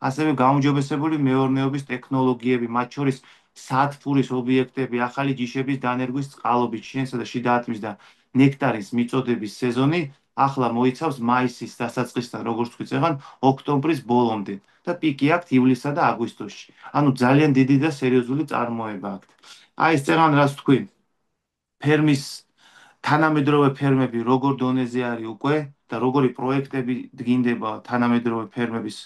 B: ასევე გაუმჯობესებული მეურნეობის ტექნოლოგიები, მათ შორის სათბურის ობიექტები, ახალი ჯიშების დანერგვის წყალობით, შინსა და შიდა ატმის და ნექტარის მიწოდების სეზონი ახლა მოიცავს მაისის დასაწყისთან, როგორც თქვი წეგან, ოქტომბრის ბოლომდე და პიკი აქვს ივლისსა და აგვისტოში. ანუ ძალიან დიდი და სერიოზული წარმოება აქვს. აი ეს წეგან რას თქვი? ფერმის თანამედროვე ფერმები როგორ დონეზე არის უკვე და როგორი პროექტები დგინდება თანამედროვე ფერმების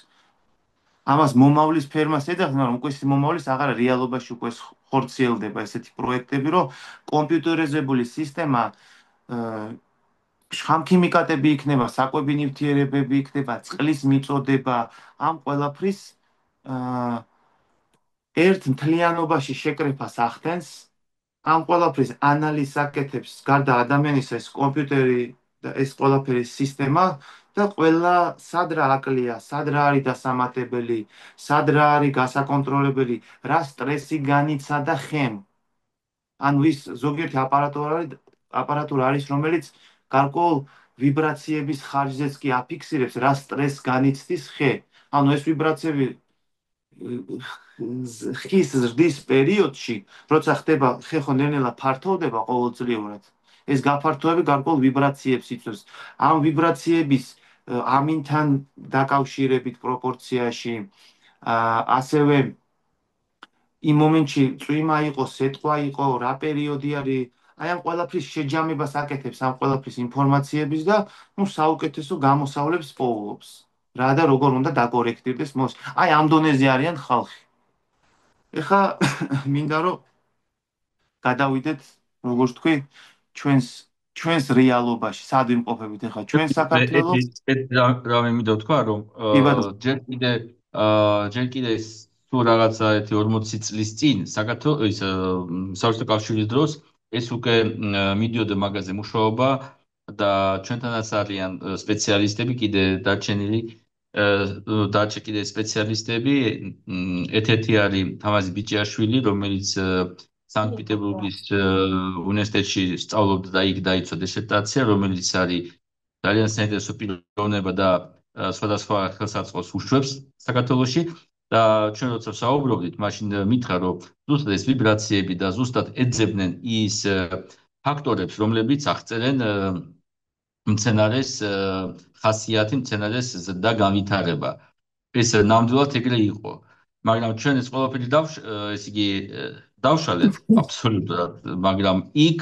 B: ამას მომავლის ფერმას ეძახს, მაგრამ უკვე ეს მომავლის აღარა რეალობაში უკვე ხორციელდება ესეთი პროექტები, რომ კომპიუტერიზებული სისტემა შხამქიმიკატები იქნება, საკვები ნივთიერებები იქნება, წყლის მიწოდება, ამ ყველაფრის აა, ერთ მთლიანობაში შეკრებას ახდენს, ამ ყველაფრის ანალიზს აკეთებს გარდა ადამიანისა ეს კომპიუტერი და ეს ყველაფერი სისტემა და ყველა სად რა აკლია, სად რა არის დასამატებელი, სად რა არის გასაკონტროლებელი, რა სტრესი განიცა და ხემ. ანუ ის ზოგიერთი აპარატურა არის, რომელიც გარკვეულ ვიბრაციების ხარჯზეც კი აფიქსირებს, რა სტრესს განიცდის ხე. ანუ ეს ვიბრაციები ხის ზრდის პერიოდში, როცა ხდება ხე ხო ნელ-ნელა ფართოვდება ყოველწლიურად, ეს გაფართოები გარკვეულ ვიბრაციებს იწვევს. ამ ვიბრაციების ამინთან დაკავშირებით პროპორციაში, ასევე იმ მომენტში წვიმა იყო, სეტყვა იყო, რა პერიოდი არის, აი ამ ყველაფრის შეჯამებას აკეთებს, ამ ყველაფრის ინფორმაციების და ნუ საუკეთესო გამოსავლებს პოულობს. რა და როგორ უნდა დაკორექტირდეს აი ამ დონეზე არიან ხალხი. ეხა მინდა რომ გადავიდეთ, როგორც თქვი, ჩვენს ჩვენს რეალობაში, სად ვიმყოფებით ეხა ჩვენ საქართველოს.
A: რა მინდა თქვა, რომ
B: კი ბატონო.
A: ჯერ კიდე სულ რაღაცა 40 წლის წინ საქართველოს საბჭოთა კავშირის დროს ეს უკვე მიდიოდა მაგაზე მუშაობა და ჩვენთანაც არიან სპეციალისტები კიდე დარჩენილი კიდე სპეციალისტები. ერთ-ერთი არის თამაზი ბიჭიაშვილი, რომელიც სანქტ-პეტერბურგის უნივერსიტეტში სწავლობდა და იქ დაიცვა დისერტაცია, რომელიც არის ძალიან საინტერესო პიროვნება და სხვადასხვა ხელსაწყოს უშვებს საქართველოში. და ჩვენ როცა საუბრობდით, მაშინ მითხრა, რომ ზუსტად ეს ვიბრაციები და ზუსტად ეძებნენ ის ფაქტორებს, რომლებიც აღწერენ მცენარეს ხასიათი, მცენარეს ზრდა განვითარება. ეს ნამდვილად ეგრე იყო. მაგრამ ჩვენ ეს ყველაფერი ესე იგი დავშალეთ აბსოლუტურად, მაგრამ იქ,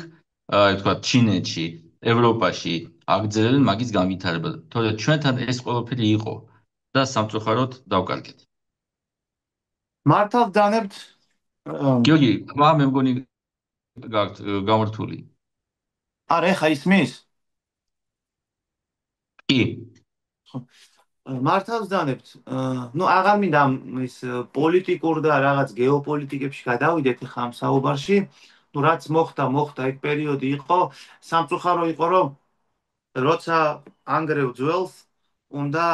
A: თქვა, ჩინეთში, ევროპაში აგრძელებენ მაგის განვითარება. თორე ჩვენთან ეს ყველაფერი იყო და სამწუხაროდ დავკარგეთ.
B: მართალ დანებთ.
A: გიორგი, მე მგონი გაქვთ გამართული.
B: არა, ეხა ისმის?
A: კი.
B: მართავს დანებთ. ნუ აღარ მინდა ის პოლიტიკურ და რაღაც გეოპოლიტიკებში გადავიდეთ ახლა ამ საუბარში. ნუ რაც მოხდა ეგ პერიოდი იყო, სამწუხარო იყო, რომ როცა ანგრევ ძველს უნდა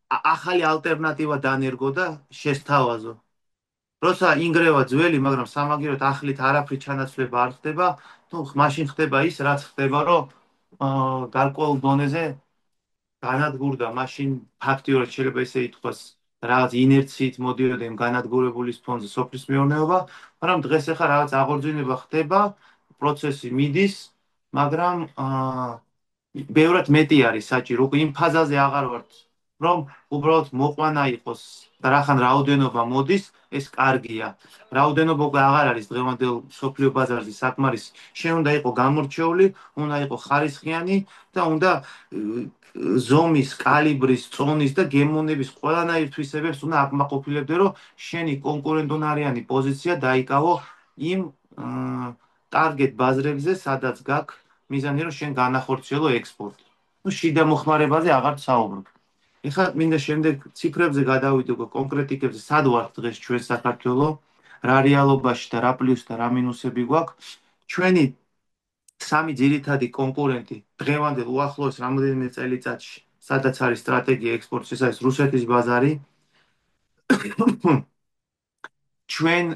B: ახალი ალტერნატივა დანერგო და შესთავაზო. როცა ინგრევა ძველი, მაგრამ სამაგიეროდ ახლით არაფრის ჩანაცვლება არ ხდება, ნუ მაშინ ხდება ის, რაც ხდება, რომ გარკვეულ დონეზე განადგურდა, მაშინ ფაქტიურად შეიძლება ესე ითქვას, რაღაც ინერციით მოდიოდა იმ განადგურებულის ფონზე სოფლის მეურნეობა, მაგრამ დღეს ახლა რაღაც აღორძინება ხდება, პროცესი მიდის, მაგრამ ბევრად მეტი არის საჭირო. უკვე იმ ფაზაზე აღარ ვართ, რომ უბრალოდ მოყვანა იყოს და რახან რაოდენობა მოდის, ეს კარგია. რაოდენობა უკვე აღარ არის დღევანდელ სოფლიო ბაზარზე საკმარისი. შენ უნდა იყო გამორჩეული, უნდა იყო ხარისხიანი და უნდა ზომის, კალიბრის, წონის და გემოვნების ყველანაირ თვისებებს უნდა აკმაყოფილებდე, რომ შენი კონკურენტუნარიანი პოზიცია დაიკავო იმ ტარგეტ ბაზრებზე, სადაც გაქვს მიზანი, რომ შენ განახორციელო ექსპორტი. ნუ შიდა მოხმარებაზე აღარ საუბრობ. ეხლა მინდა შემდეგ ციფრებზე გადავიდე უკვე კონკრეტიკებზე, სად ვართ დღეს ჩვენ საქართველოს, რა რეალობაში და რა პლუსი და რა მინუსები გვაქვს. ჩვენი სამი ძირითადი კონკურენტი დღევანდელ უახლოეს რამოდენიმე წელიწადში, სადაც არის სტრატეგია ექსპორტის, ეს არის რუსეთის ბაზარი. ჩვენ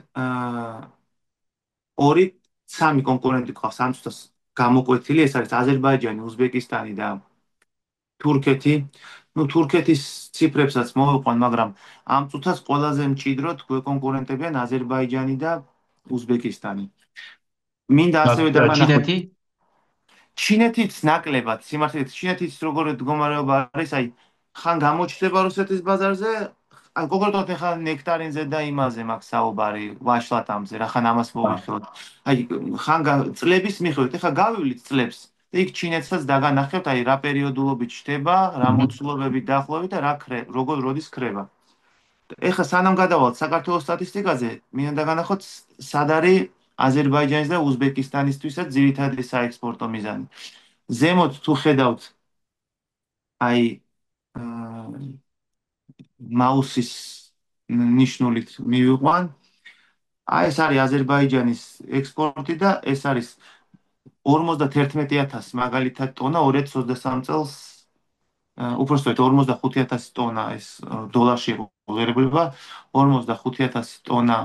B: სამი კონკურენტი გვყავს ამ წუთას გამოკვეთილი, ეს არის აზერბაიჯანი, უზბეკისტანი და თურქეთი. ნუ თურქეთის ციფრებსაც მოვიყვან, მაგრამ ამ წუთას ყველაზე მჭიდროდ გვეკონკურენტებიან აზერბაიჯანი და უზბეკისტანი. მინდა ასევე დავანახოთ ჩინეთიც ნაკლებად, სიმართლედ ჩინეთიც როგორი მდგომარეობა არის, აი ხან გამოჩნდება რუსეთის ბაზარზე, ან კონკრეტულად ახლა ნექტარინზე და იმაზე მაქვს საუბარი, ვაშლატამზე, რახან ამას მოვიხილოთ. აი ხან წლების მიხედვით, ახლა გავივლით წლებს. და იქ ჩინეთსაც დაგანახებთ, აი რა პერიოდულობით ჩდება, რა
A: Mhm.
B: მოცულობებით დაახლოებით და როგორ როდის ქრება. ეხლა სანამ გადავალთ საქართველოს სტატისტიკაზე, მინდა დაგანახოთ სად არის აზერბაიჯანის და უზბეკისტანისთვისაც ძირითადი საექსპორტო მიზანი. ზემოთ თუ ხედავთ აი მაუსის ნიშნულით მივიყვან, აი ეს არის აზერბაიჯანის ექსპორტი და ეს არის 51,000 მაგალითად ტონა 2023 წელს, უпростоეთ 45,000 ტონა ეს დოლარში იყო ღირებულება, 45,000 ტონა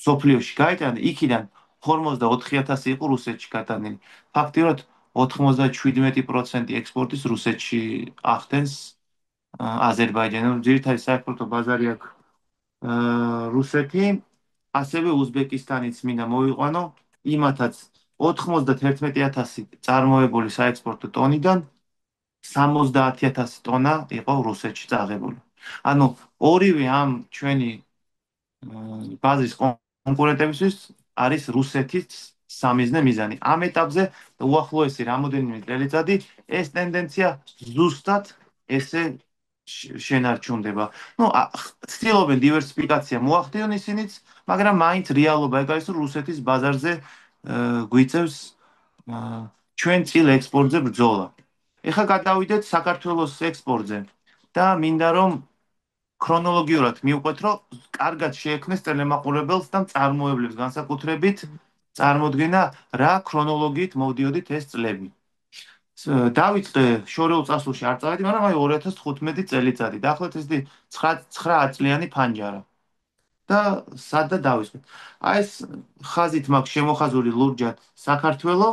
B: სოფლიოში გაიტანა, იქიდან 54,000 იყო რუსეთში გატანილი. ფაქტიურად 97% ექსპორტის რუსეთში ახდენს აზერბაიჯანი. ძირითადი საექსპორტო ბაზარი აქვს რუსეთი, ასევე უზბეკისტანიც მინდა მოვიყვანო, იმათაც 91,000 წარმოებული საექსპორტო ტონიდან 70,000 ტონა იყო რუსეთში წაღებული. ანუ ორივე ამ ჩვენი ბაზრის კონკურენტებისთვის არის რუსეთის სამიზნე მიზანი. ამ ეტაპზე უახლოესი რამოდენიმე წელიწადი ეს ტენდენცია ზუსტად ესე შენარჩუნდება. ну, ცდილობენ დივერსიფიკაცია მოახდინონ ისინიც, მაგრამ მაინც რეალობა ეგ არის, რომ რუსეთის ბაზარზე გვიწევს ჩვენ წილ ექსპორტზე ბრძოლა. ეხლა გადავიდეთ საქართველოს ექსპორტზე და მინდა რომ ქრონოლოგიურად მივყვეთ, რომ კარგად შეექმნეს ტელემაყურებელს და მწარმოებლებს განსაკუთრებით წარმოდგენა, რა ქრონოლოგიით მოვდიოდით ეს წლები. დავიწყე შორეულ წასულში არ წავედი, მაგრამ აი 2015 წელიწადი. დაახლოებით ეს 9 წლიანი ფანჯარა. და სადა დავიწყე. აი ეს ხაზით მაქვს შემოხაზული ლურჯად საქართველო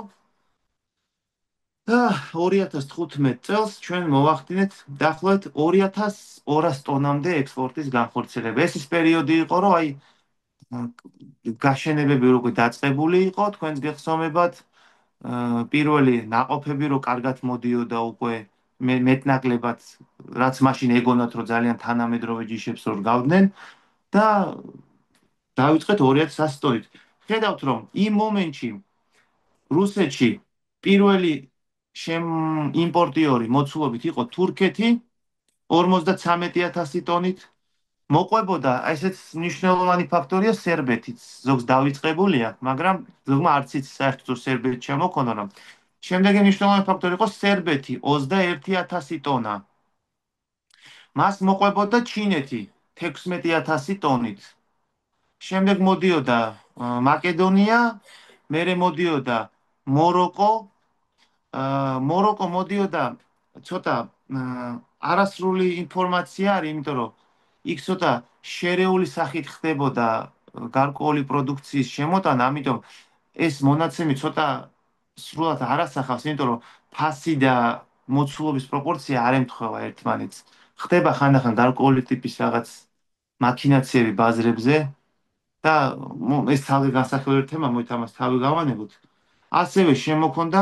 B: და 2015 წელს ჩვენ მოვახდინეთ დაახლოებით 2200 ტონამდე ექსპორტის განხორციელება. ეს ის პერიოდი იყო, რომ აი გაშენებები როგორ დაწყებული იყო, თქვენს გეხსომებათ, პირველი ნაყოფები რო კარგად მოდიოდა უკვე მეტნაკლებად, რაც მაშინ ეგონათ, რომ ძალიან თანამედროვე ჯიშებს რო გავდნენ და დავიწყეთ 2100 ტონით. ხედავთ, რომ იმ მომენტში რუსეთში პირველი იმპორტიორი მოცულობით იყო თურქეთი 53,000 ტონით. მოყვებოდა, ესეც მნიშვნელოვანი ფაქტორია სერბეთიც, ზოგს დავიწყებულია, მაგრამ ზოგმა არც იცის საერთოდ სერბეთი შემოქონა, რომ შემდეგი მნიშვნელოვანი ფაქტორი იყო სერბეთი 21,000 ტონა. მას მოყვებოდა ჩინეთი 16,000 ტონით. შემდეგ მოდიოდა მაკედონია, მერე მოდიოდა მოროკო, მოროკო მოდიოდა ცოტა არასრული ინფორმაცია არის, იმიტომ რომ იქ ცოტა შერეული სახით ხდებოდა გარკვეული პროდუქციის შემოტანა, ამიტომ ეს მონაცემი ცოტა სრულად არასახავს, იმიტომ რომ ფასი და მოცულობის პროპორცია არ ემთხვევა ერთმანეთს. ხდება ხანდახან გარკვეული ტიპის რაღაც მაქინაციები ბაზრებზე და ეს თავი განსახილველი თემა, მოით ამას თავი გავანებოთ. ასევე შემოქონდა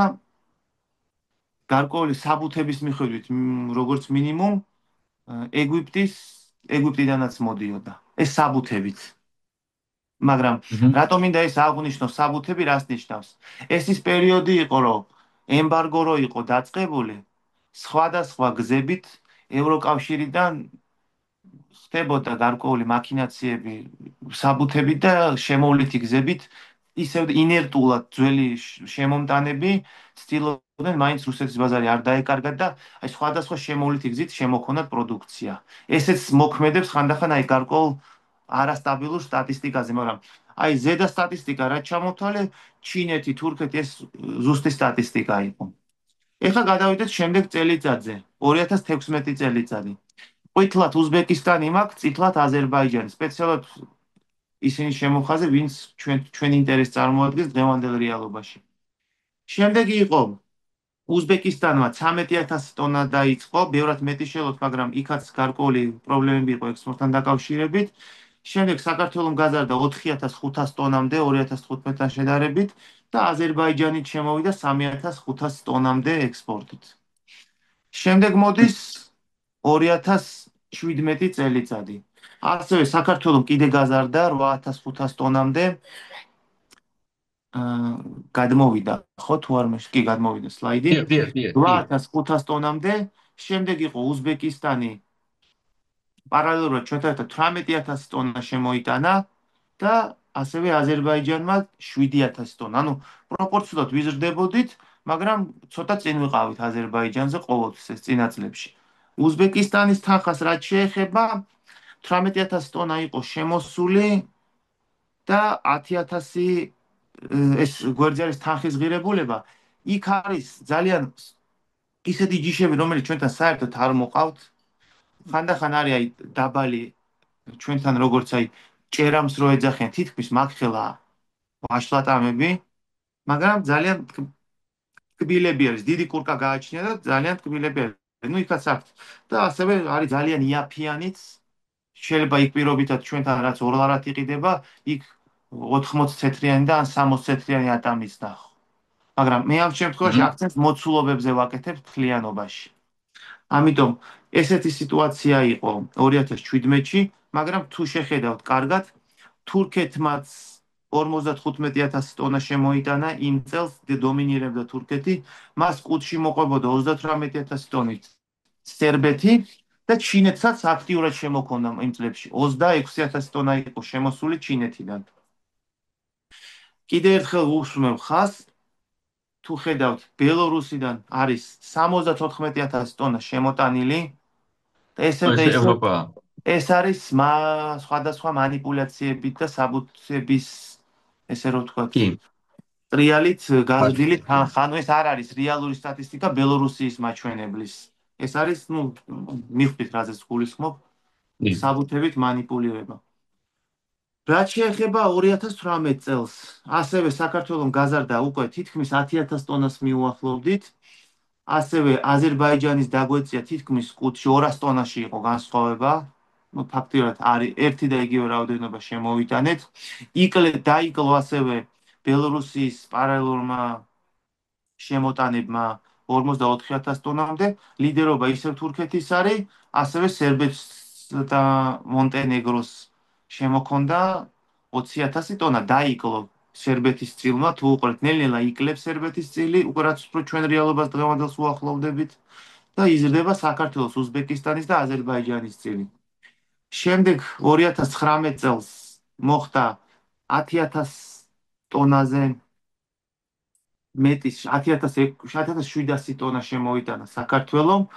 B: გარკვეული საბუთების მიხედვით, როგორც მინიმუმ ეგვიპტიდანაც მოდიოდა. ეს საბუთებით. მაგრამ
A: Mhm.
B: რატომ მინდა ეს აღვნიშნო საბუთები რას ნიშნავს? ეს ის პერიოდი იყო, რომ ემბარგო რო იყო დაწყებული, სხვადასხვა გზებით ევროკავშირიდან ხდებოდა გარკვეული მაქინაციები, საბუთები და შემოვლითი გზებით ისევ ინერტულად ძველი შემომტანები ცდილობდნენ მაინც რუსეთის ბაზარი არ დაეკარგათ და აი სხვადასხვა შემოვლითი გზით შემოქონათ პროდუქცია. ესეც მოქმედებს ხანდახან აი გარკვეულ არასტაბილურ სტატისტიკაზე, მაგრამ აი ზედა სტატისტიკა რაც ჩამოთვალე, ჩინეთი, თურქეთი ეს ზუსტი სტატისტიკა იყო. ეხლა გადავიდეთ შემდეგ წელიწადზე, 2016 წელიწადი. ყვითლად უზბეკისტანი მაქვს, წითლად აზერბაიჯანი. სპეციალურად ისინი შემოხაზე, ვინც ჩვენ ინტერესს წარმოადგენს დღევანდელ რეალობაში. შემდეგი იყო უზბეკისტანმა 13,000 ტონა დაიწყო, ბევრად მეტი შეძლოთ, მაგრამ იქაც გარკვეული პრობლემები იყო ექსპორტთან დაკავშირებით. შემდეგ საქართველოს გაზარდა 4,500 ტონამდე 2015-თან შედარებით და აზერბაიჯანით შემოვიდა 3,500 ტონამდე ექსპორტით. შემდეგ მოდის 2017 წელიწადი. ასევე საქართველოს კიდე გაზარდა 8,500 ტონამდე აა, გადმოვიდა ხო თუ არ მეშ კი გადმოვიდა სლაიდი
A: კი.
B: 8500 ტონამდე. შემდეგ იყო უზბეკისტანი, პარალელურად ჩვენთან ერთად 18000 ტონა შემოიტანა და ასევე აზერბაიჯანმა 7000 ტონა. ანუ პროპორციულად ვიზრდებოდით, მაგრამ ცოტა წინ ვიყავით აზერბაიჯანზე ყოველთვის ეს წინა წლებში. უზბეკისტანის თანხას რაც შეეხება, 18000 ტონა იყო შემოსული და 10000 ეს გვერდზიარის თანხის ღირებულება. იქ არის ძალიან ისეთი ჯიშები, რომელიც ჩვენთან საერთოდ არ მოყავთ. ხანდახან არის აი დაბალი ჩვენთან როგორც აი ჭერამს რო ეძახიან თითქმის მაგხელა ვაშლატამები, მაგრამ ძალიან ტკბილები არის, დიდი კურკა გააჩნია და ძალიან ტკბილები არის. ნუ იქაც აქვს და ასევე არის ძალიან იაფიანიც. შეიძლება იქ პირობითად ჩვენთან რაც ორლარად იყიდება, იქ 80 ცეტრიანი და ან 60 ცეტრიანი ატამის ნახო. მაგრამ მე ამ შემთხვევაში
A: აჰა.
B: აქცენტს მოცულობებზე ვაკეთებ თლიანობაში. ამიტომ ესეთი სიტუაცია იყო 2017-ში, მაგრამ თუ შეხედავთ კარგად, თურქეთმაც 55000 ტონა შემოიტანა იმ წელს, დომინირებდა თურქეთი, მას კუთში მოყვებოდა 38000 ტონით სერბეთი და ჩინეთსაც აქტიურად შემოქონდა იმ წლებში. 26000 ტონა იყო შემოსული ჩინეთიდან. კიდევ ერთხელ ვუსმევ ხას, თუ ხედავთ, ბელორუსიდან არის 74000 ტონა შემოტანილი და
A: ეს ევროპა.
B: ეს არის სხვადასხვა მანიპულაციებით და საბუთების, ესე რომ ვთქვათ,
A: კი.
B: ტრიალით გაზრდილი
A: ფაქტია.
B: თანხა. ანუ ეს არ არის რეალური სტატისტიკა ბელორუსიის მაჩვენებლის. ეს არის, ნუ, მიხვდით რაზეც გულისხმობ,
A: კი.
B: საბუთებით მანიპულირება. რაც შეეხება 2018 წელს, ასევე საქართველოს გაზარდა უკვე თითქმის 10000 ტონას მიუახლოვდით. ასევე აზერბაიჯანის დაგვეწია თითქმის კუთში 200 ტონაში იყო განსხვავება. ნუ ფაქტიურად არის ერთი და იგივე რაოდენობა შემოვიტანეთ. დაიკლო ასევე ბელორუსიის პარალელურმა შემოტანებმა 44000 ტონამდე. ლიდერობა ისევ თურქეთის არის, ასევე სერბეთს და მონტენეგროს შემოქონდა 20000 ტონა. დაიკლო სერბეთის წილმა, თუ უყურეთ, ნელ-ნელა იკლებს სერბეთის წილი, უკვე რაც უფრო ჩვენ რეალობას დღევანდელს უახლოვდებით და იზრდება საქართველოს, უზბეკისტანის და აზერბაიჯანის წილი. შემდეგ 2019 წელს მოხდა 10000 ტონაზე მეტის 10700 ტონა შემოიტანა საქართველოს.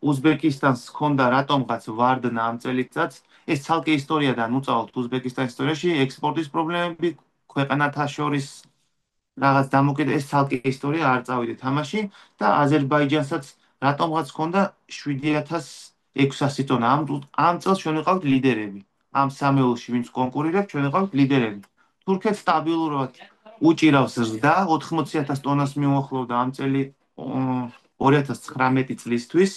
B: უზბეკისტანს ჰქონდა რატომღაც ვარდნა ამ წელიწადს. ეს ცალკე ისტორიადან უწავალთ უზბეკისტანის ისტორიაში ექსპორტის პრობლემები, ქვეყანათა შორის რაღაც დამოკიდე ეს ცალკე ისტორია არ წავიდეთ თამაში და აზერბაიჯანსაც რატომღაც ჰქონდა 7600 ტონა. ამ წელს ჩვენ ვიყავთ ლიდერები. ამ სამეულში ვინც კონკურირებს, ჩვენ ვიყავთ ლიდერები. თურქეთს სტაბილურად უჭირავს ზრდა, 80000 ტონას მიუახლოვდა ამ წელი 2019 წლისთვის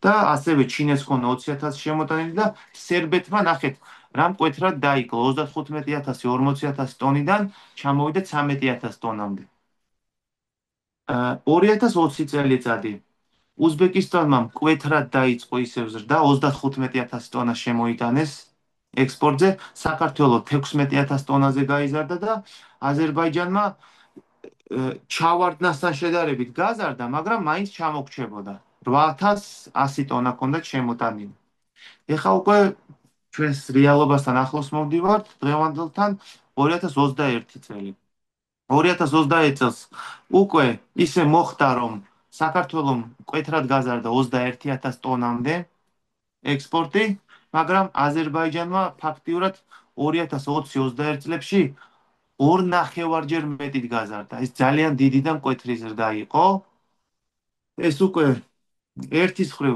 B: და ასევე ჩინეთს ჰქონდა 20000 შემოტანილი და სერბეთმა ნახეთ რა მკვეთრად დაიკლო 35000 40000 ტონიდან ჩამოვიდა 13000 ტონამდე. 2020 წელიწადი უზბეკისტანმა მკვეთრად დაიწყო ისევ ზრდა 35000 ტონა შემოიტანეს ექსპორტზე, საქართველოს 16000 ტონაზე გაიზარდა და აზერბაიჯანმა ჩავარდნასთან შედარებით გაზარდა, მაგრამ მაინც ჩამოგჩებოდა. 8100 ტონა ჰქონდა შემოტანილი. ეხლა უკვე ჩვენს რეალობასთან ახლოს მოვდივართ დღევანდელთან 2021 წელი. 2021 წელს უკვე ისე მოხდა, რომ საქართველოს მკვეთრად გაზარდა 21000 ტონამდე ექსპორტი, მაგრამ აზერბაიჯანმა ფაქტიურად 2020-21 წლებში ორ ნახევარჯერ მეტით გაზარდა. ეს ძალიან დიდი და მკვეთრი ზრდა იყო. ეს უკვე ერთის მხრივ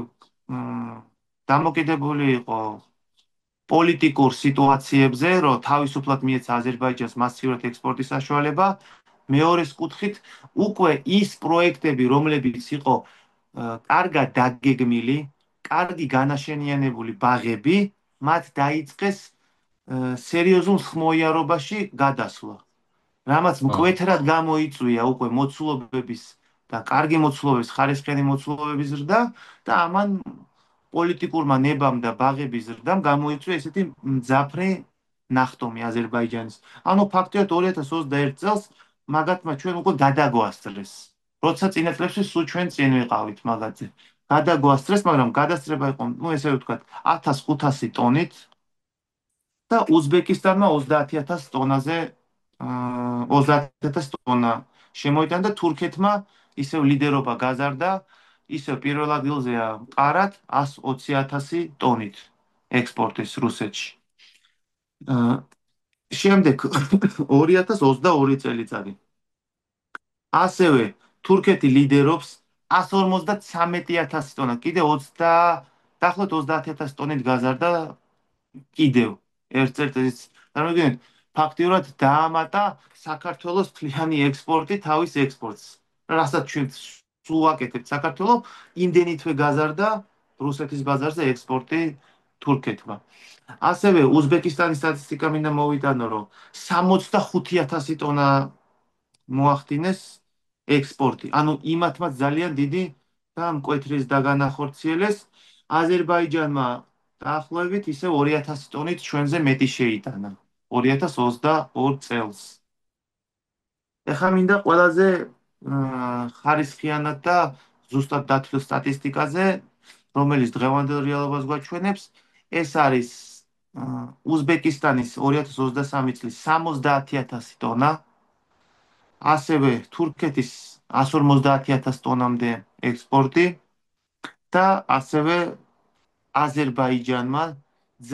B: დამოკიდებული იყო პოლიტიკურ სიტუაციებზე, რომ თავისუფლად მიეცა აზერბაიჯანს მასიურად ექსპორტის საშუალება. მეორეს კუთხით, უკვე ის პროექტები, რომლებიც იყო კარგად დაგეგმილი, კარგი განაშენიანებული ბაღები, მათ დაიწყეს სერიოზულ ხმოიარობაში გადასვლა. რამაც მკვეთრად გამოიწვია უკვე მოცულობების და კარგი მოცულობების, ხარისხიანი მოცულობების ზრდა და ამან პოლიტიკურმა ნებამ და ბაღების ზრდამ გამოიწვია ესეთი მძაფრი ნახტომი აზერბაიჯანის. ანუ ფაქტიურად 2021 წელს მაგათმა ჩვენ უკვე გადაგვასწრეს. როცა წინა წლებში სულ ჩვენ წინ ვიყავით მაგათზე. გადაგვასწრეს, მაგრამ გადასწრება იყო, ну ესე ვთქვათ, 1500 ტონით და უზბეკისტანმა 30000 ტონაზე 30000 ტონა შემოიტანა და თურქეთმა ისევ ლიდერობა გაზარდა, ისევ პირველ ადგილზეა ყარად 120000 ტონით ექსპორტის რუსეთში. აა, შემდეგ 2022 წელიწადი. ასევე თურქეთი ლიდერობს 153000 ტონა, კიდე 20 დაახლოებით 30000 ტონით გაზარდა კიდევ ერთ წელიწადს. წარმოგიდგენთ, ფაქტიურად დაამატა საქართველოს მთლიანი ექსპორტი თავის ექსპორტს. რასაც ჩვენ სულ ვაკეთებთ საქართველოს, იმდენითვე გაზარდა რუსეთის ბაზარზე ექსპორტი თურქეთმა. ასევე უზბეკისტანის სტატისტიკა მინდა მოვიტანო, რომ 65000 ტონა მოახდინეს ექსპორტი. ანუ იმათმაც ძალიან დიდი და მკვეთრის დაგანახორციელეს. აზერბაიჯანმა დაახლოებით ისე 2000 ტონით ჩვენზე მეტი შეიტანა 2022 წელს. ეხლა მინდა ყველაზე ხარისხიანად და ზუსტად დათვლილ სტატისტიკაზე, რომელიც დღევანდელ რეალობას გვაჩვენებს, ეს არის უზბეკისტანის 2023 წლის 70000 ტონა, ასევე თურქეთის 150000 ტონამდე ექსპორტი და ასევე აზერბაიჯანმა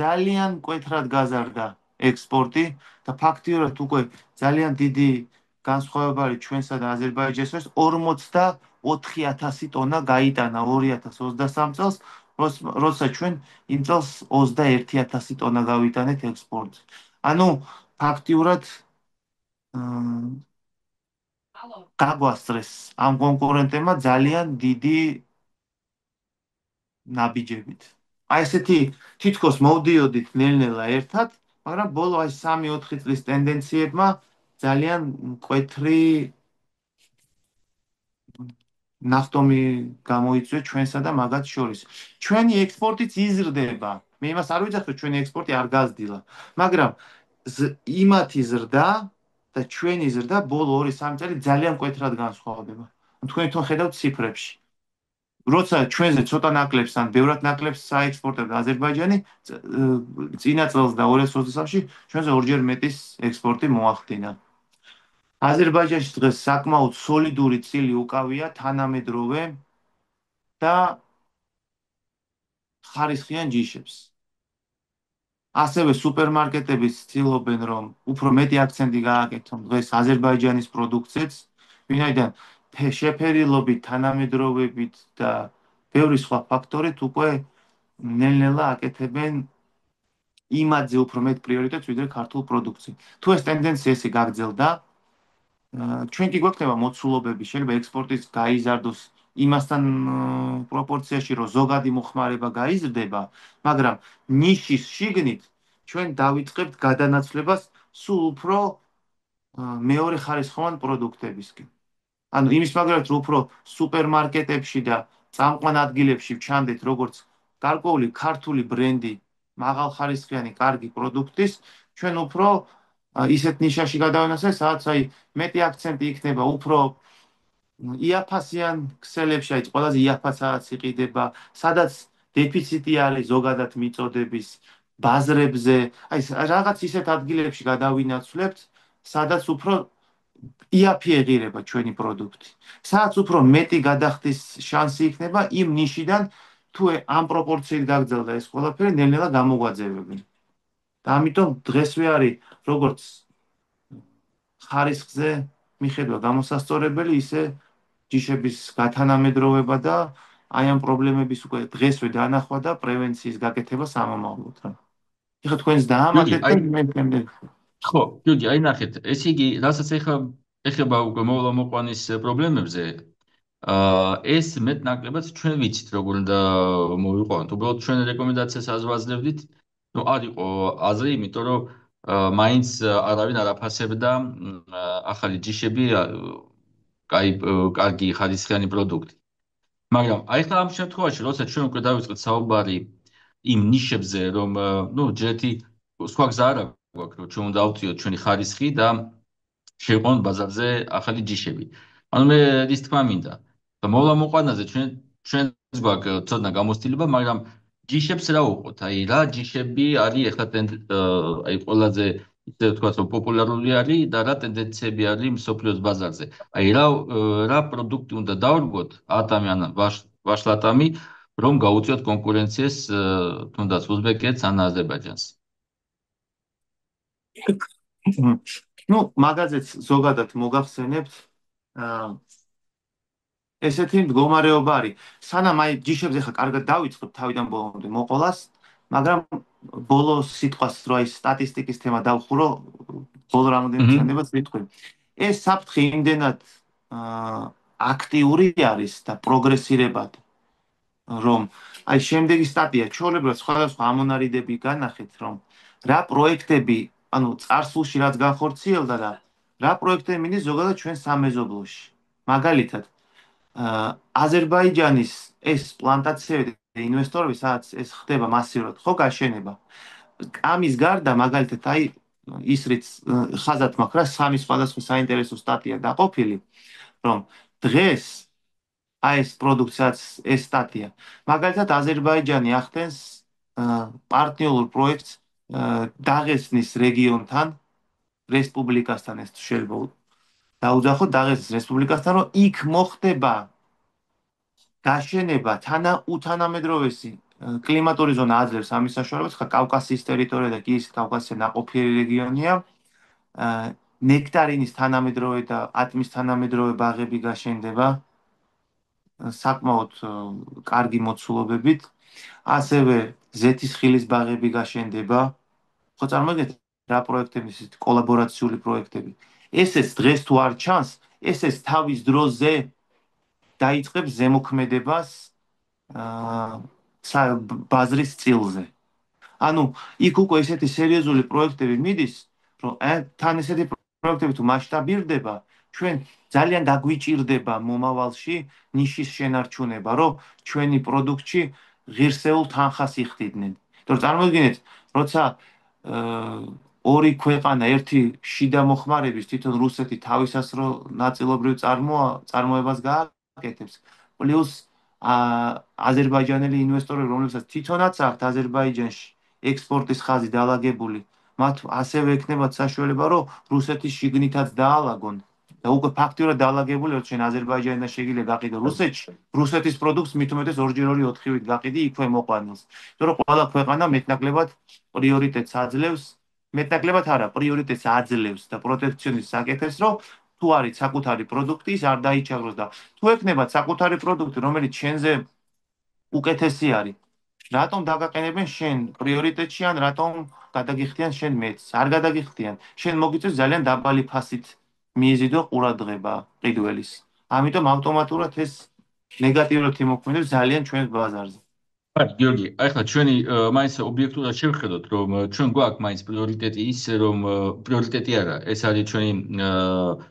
B: ძალიან მკვეთრად გაზარდა ექსპორტი და ფაქტიურად უკვე ძალიან დიდი განსხვავება არის ჩვენსა და აზერბაიჯანის შორის 44000 ტონა გაიტანა 2023 წელს, როცა ჩვენ იმ წელს 21000 ტონა გავიტანეთ ექსპორტი. ანუ ფაქტიურად გაგვასწრეს ამ კონკურენტებმა ძალიან დიდი ნაბიჯებით. აი ესეთი თითქოს მოვდიოდით ნელ-ნელა ერთად, მაგრამ ბოლო აი 3-4 წლის ტენდენციებმა ძალიან მკვეთრი ნახტომი გამოიწვია ჩვენსა და მაგათ შორის. ჩვენი ექსპორტიც იზრდება. მე იმას არ ვიძახ, რომ ჩვენი ექსპორტი არ გაზრდილა, მაგრამ იმათი ზრდა და ჩვენი ზრდა ბოლო 2-3 წელი ძალიან მკვეთრად განსხვავდება. თქვენ თვითონ ხედავთ ციფრებში. როცა ჩვენზე ცოტა ნაკლებს ან ბევრად ნაკლებს საექსპორტებდა აზერბაიჯანი, წინა წელს და 2023-ში ჩვენზე ორჯერ მეტის ექსპორტი მოახდინა. აზერბაიჯანში დღეს საკმაოდ სოლიდური წილი უკავია თანამედროვე და ხარისხიან ჯიშებს. ასევე სუპერმარკეტები ცდილობენ, რომ უფრო მეტი აქცენტი გააკეთონ დღეს აზერბაიჯანის პროდუქციებს, ვინაიდან შეფერილობით, თანამედროვეობით და ბევრი სხვა ფაქტორით უკვე ნელ-ნელა აკეთებენ იმაზე უფრო მეტ პრიორიტეტს ვიდრე ქართულ პროდუქციას. თუ ეს ტენდენცია ესე გაგრძელდა, ჩვენ კი გვექნება მოცულობები, შეიძლება ექსპორტის გაიზარდოს იმასთან პროპორციაში, რომ ზოგადი მოხმარება გაიზრდება, მაგრამ ნიშის შიგნით ჩვენ დავიწყებთ გადანაცვლებას სულ უფრო მეორე ხარისხოვან პროდუქტებისკენ. ანუ იმის მაგალითად, რომ უფრო სუპერმარკეტებში და წამყვან ადგილებში ვჩანდეთ, როგორც გარკვეული ქართული ბრენდი, მაღალხარისხიანი, კარგი პროდუქტის, ჩვენ უფრო ისეთ ნიშაში გადავინაცვლეთ, სადაც აი მეტი აქცენტი იქნება უფრო იაფასიან ქსელებში, აი ყველაზე იაფად სადაც იყიდება, სადაც დეფიციტი არის ზოგადად მიწოდების ბაზრებზე, აი რაღაც ისეთ ადგილებში გადავინაცვლებთ, სადაც უფრო იაფი ეღირება ჩვენი პროდუქტი. სადაც უფრო მეტი გადახდის შანსი იქნება იმ ნიშიდან, თუ ამ პროპორციით გაგრძელდა ეს ყველაფერი, ნელ-ნელა გამოგვაძევებენ. და ამიტომ დღესვე არის როგორც ხარისხზე მიხედვა გამოსასწორებელი, ისე ჯიშების გათანამედროვება და აი ამ პრობლემების უკვე დღესვე დანახვა და პრევენციის გაკეთება სამომავლოდ რა. ეხლა თქვენს
A: გიორგი,
B: დაამატეთ და
A: აი
B: მე შემდეგ
A: ხო, გიორგი, აი ნახეთ, ესე იგი, რასაც ეხლა ეხება უკვე მოვლა მოყვანის პრობლემებზე, ეს მეტ-ნაკლებად ჩვენ ვიცით, როგორ უნდა მოვიყვანოთ. უბრალოდ ჩვენ რეკომენდაციას აღვაძლევდით, ну არ იყო აზრი, იმიტომ რომ მაინც არავინ არ აფასებდა ახალი ჯიშები, კაი, კარგი ხარისხიანი პროდუქტი. მაგრამ აი ხა ამ შემთხვევაში, როცა ჩვენ უკვე დავიწყეთ საუბარი იმ ნიშებზე, რომ ну ჯერთი სხვა გზა არ აქვს, რომ ჩვენ უნდა ავწიოთ ჩვენი ხარისხი და შეიყვანოთ ბაზარზე ახალი ჯიშები. ანუ მე ის თქმა მინდა. და მოვლა მოყვანაზე ჩვენს გვაქვს ცოტა გამოცდილება, მაგრამ ჯიშებს რა უყოთ? აი რა ჯიშები არის ახლა აი ყველაზე ისე ვთქვათ, რომ პოპულარული არის და რა ტენდენციები არის მსოფლიოს ბაზარზე. აი რა პროდუქტი უნდა დავრგოთ ატამი ან ვაშლატამი, რომ გაუწიოთ კონკურენციას თუნდაც უზბეკეთს ან აზერბაიჯანს.
B: ну, მაგაზეც ზოგადად მოგახსენებთ, ესეთი მდგომარეობა არის. სანამ აი ჯიშებზე ხა კარგად დავიწყებ თავიდან ბოლომდე მოყოლას, მაგრამ ბოლო სიტყვას რო აი სტატისტიკის თემა დავხურო, ბოლო რამოდენიმე
A: აჰა.
B: წელიწადს ვიტყვი. ეს საფრთხე იმდენად აქტიური არის და პროგრესირებად, რომ აი შემდეგი სტატია ჩვეულებრივად სხვადასხვა ამონარიდები განახეთ, რომ რა პროექტები, ანუ წარსულში რაც განხორციელდა და რა პროექტები მინდის ზოგადად ჩვენ სამეზობლოში. მაგალითად, აზერბაიჯანის ეს პლანტაციები და ინვესტორები, სადაც ეს ხდება მასიურად, ხო გაშენება. ამის გარდა, მაგალითად, აი ის რიც ხაზად მაქვს რა, სამი სხვადასხვა საინტერესო სტატია დაყოფილი, რომ დღეს აი ეს პროდუქციაც ეს სტატია. მაგალითად, აზერბაიჯანი ახდენს პარტნიორულ პროექტს დაღესტნის რეგიონთან, რესპუბლიკასთან ეს შეიძლება დაუძახოთ დაღესტნის რესპუბლიკასთან, რომ იქ მოხდება გაშენება უთანამედროვესი კლიმატური ზონა აძლევს ამის საშუალებას, ხა კავკასიის ტერიტორია და კი ის კავკასია ნაყოფიერი რეგიონია. ნექტარინის თანამედროვე და ატმის თანამედროვე ბაღები გაშენდება საკმაოდ კარგი მოცულობებით. ასევე ზეთისხილის ბაღები გაშენდება. ხო წარმოგიდგენთ რა პროექტები, ისეთ კოლაბორაციული პროექტები. ესეც დღეს თუ არ ჩანს, ესეც თავის დროზე დაიწყებს ზემოქმედებას ბაზრის წილზე. ანუ იქ უკვე ესეთი სერიოზული პროექტები მიდის, რომ თან ესეთი პროექტები თუ მასშტაბირდება, ჩვენ ძალიან დაგვიჭირდება მომავალში ნიშის შენარჩუნება, რომ ჩვენი პროდუქტში ღირსეულ თანხას იხდიდნენ. იმიტომ რომ წარმოგიდგენთ, როცა ორი ქვეყანა ერთი შიდა მოხმარების თვითონ რუსეთი თავისასრო ნაწილობრივ წარმოებას გააკეთებს, პლუს აზერბაიჯანელი ინვესტორები, რომლებსაც თვითონაც აქვთ აზერბაიჯანში ექსპორტის ხაზი დაალაგებული, მათ ასევე ექნებათ საშუალება, რომ რუსეთის შიგნითაც დაალაგონ და უკვე ფაქტიურად დაალაგებული, რომ ჩვენ აზერბაიჯანიდან შეგიძლია გაყიდო რუსეთში, რუსეთის პროდუქტს მით უმეტეს 2-4-ვით გაყიდი იქვე მოყვანილს. იმიტომ რომ ყველა ქვეყანა მეტნაკლებად პრიორიტეტს აძლევს, მეტნაკლებად არა, პრიორიტეტს აძლევს და პროტექციონიზმს აკეთებს, რომ თუ არის საკუთარი პროდუქტი, ის არ დაიჩაგროს და თუ ექნებათ საკუთარი პროდუქტი, რომელიც შენზე უკეთესი არის, რატომ დაგაყენებენ შენ პრიორიტეტში ან რატომ გადაგიხდიან შენ მეც? არ გადაგიხდიან. შენ მოგიწევს ძალიან დაბალი ფასით მიეზიდო ყურადღება ყიდველის. ამიტომ ავტომატურად ეს ნეგატიურად იმოქმედებს ძალიან ჩვენს ბაზარზე.
A: აი, გიორგი, ახლა ჩვენი მაინც ობიექტურად შევხედოთ, რომ ჩვენ გვაქვს მაინც პრიორიტეტი ის, რომ პრიორიტეტი არა, ეს არის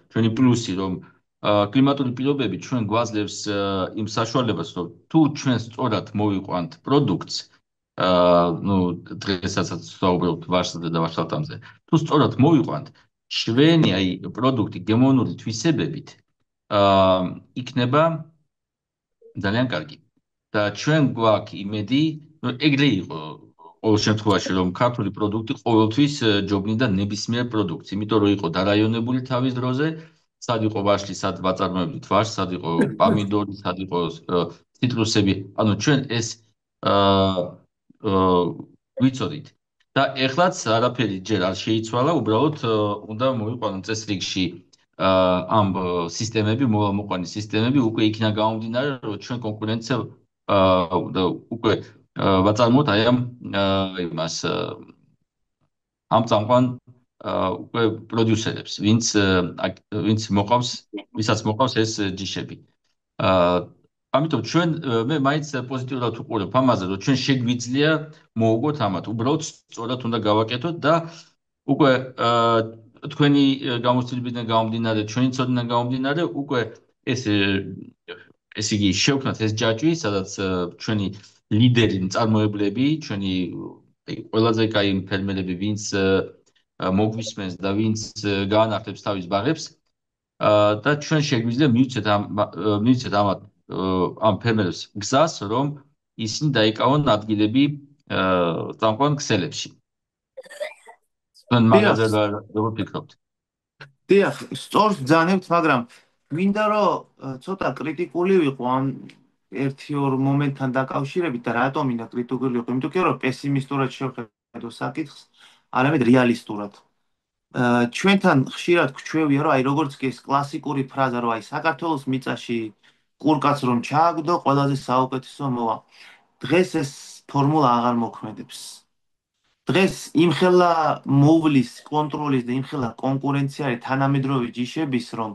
A: ჩვენი პლუსი, რომ კლიმატური პირობები ჩვენ გვაძლევს იმ საშუალებას, რომ თუ ჩვენ სწორად მოვიყვანთ პროდუქტს, ну, დღესაც ვსაუბრობთ ვარსზე და ვარსავტამზე. თუ სწორად მოვიყვანთ, ჩვენი აი პროდუქტი გემოვნური თვისებებით იქნება ძალიან კარგი. და ჩვენ გვაქვს იმედი, რომ ეგრე იყო ყოველ შემთხვევაში, რომ ქართული პროდუქტი ყოველთვის ჯობნიდა ნებისმიერ პროდუქტს, იმიტომ რომ იყო დარაიონებული თავის დროზე, სად იყო ვაშლი, სად ვაწარმოებდით ვაშლს, სად იყო პამინდორი, სად იყო ციტრუსები, ანუ ჩვენ ეს ვიცოდით. და ეხლაც არაფერი ჯერ არ შეიცვალა, უბრალოდ უნდა მოვიყვანოთ წესრიგში ამ სისტემები, მოყვანის სისტემები უკვე იქნა გამომდინარე, რომ ჩვენ კონკურენცია და უკვე ვაწარმოოთ აი იმას ამ წამყვან უკვე პროდიუსერებს, ვინც მოყავს, ვისაც მოყავს ეს ჯიშები. ამიტომ ჩვენ მე მაინც პოზიტიურად ვუყურებ ამაზე, რომ ჩვენ შეგვიძლია მოვუგოთ ამათ, უბრალოდ სწორად უნდა გავაკეთოთ და უკვე თქვენი გამოცდილებიდან გამომდინარე, ჩვენი ცოდნიდან გამომდინარე, უკვე ეს იგი შევქმნათ ეს ჯაჭვი, სადაც ჩვენი ლიდერი მწარმოებლები, ჩვენი ყველაზე კაი ფერმერები, ვინც მოგვისმენს და ვინც გაანახებს თავის ბაღებს და ჩვენ შეგვიძლია მივცეთ ამ ფერმერებს გზას, რომ ისინი დაიკავონ ადგილები წამყვან ქსელებში. თქვენ
B: დიახ,
A: მაგაზე როგორ ფიქრობთ?
B: დიახ, სწორს ბრძანებთ, მაგრამ მინდა რომ ცოტა კრიტიკული ვიყო ამ ერთი-ორ მომენტთან დაკავშირებით და რატომ მინდა კრიტიკული ვიყო? იმიტომ რომ პესიმისტურად შევხედო საკითხს, არამედ რეალისტურად. ჩვენთან ხშირად გვჩვევია, რომ აი როგორც კი ეს კლასიკური ფრაზა, რომ აი საქართველოს მიწაში კურკაც რომ ჩააგდო, ყველაზე საუკეთესო მოვა. დღეს ეს ფორმულა აღარ მოქმედებს. დღეს იმხელა მოვლის კონტროლის და იმხელა კონკურენცია არის თანამედროვე ჯიშების, რომ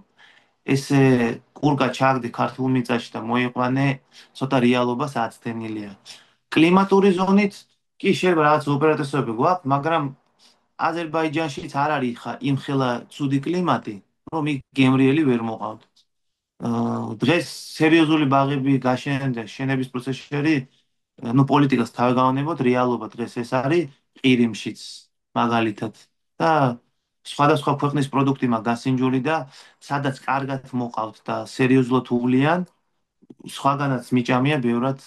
B: ესე კურკა ჩააგდე ქართულ მიწაში და მოიყვანე, ცოტა რეალობას აცდენილია. კლიმატური ზონით კი შეიძლება რაღაც უპირატესობები გვაქვს, მაგრამ აზერბაიჯანშიც არ არის იმხელა ცუდი კლიმატი, რომ იქ გემრიელი ვერ მოყავთ. დღეს სერიოზული ბაღები გაშენენ და შენების პროცესში არის, ნუ პოლიტიკას თავგანებოთ, რეალობა დღეს ეს არის ყირიმშიც მაგალითად და სხვადასხვა ქვეყნის პროდუქტი მაგ გასინჯული და სადაც კარგად მოყავთ და სერიოზულად უვლიან, სხვაგანაც მიჭამია ბევრად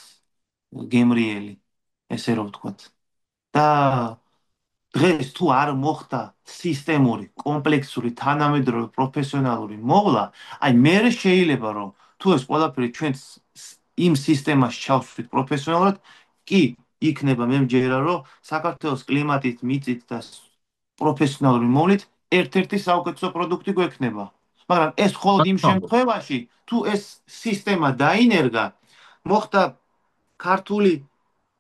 B: გემრიელი, ესე რომ ვთქვათ. და დღეს თუ არ მოხდა სისტემური, კომპლექსური, თანამედროვე, პროფესიონალური მოვლა, აი მე შეიძლება რომ თუ ეს ყველაფერი ჩვენ იმ სისტემაში ჩავსვით პროფესიონალურად, კი იქნება მე მჯერა რომ საქართველოს კლიმატით, მიწით და პროფესიონალური მოვლით ერთ-ერთი საუკეთესო პროდუქტი გვექნება. მაგრამ ეს მხოლოდ იმ შემთხვევაში, თუ ეს სისტემა დაინერგა, მოხდა ქართული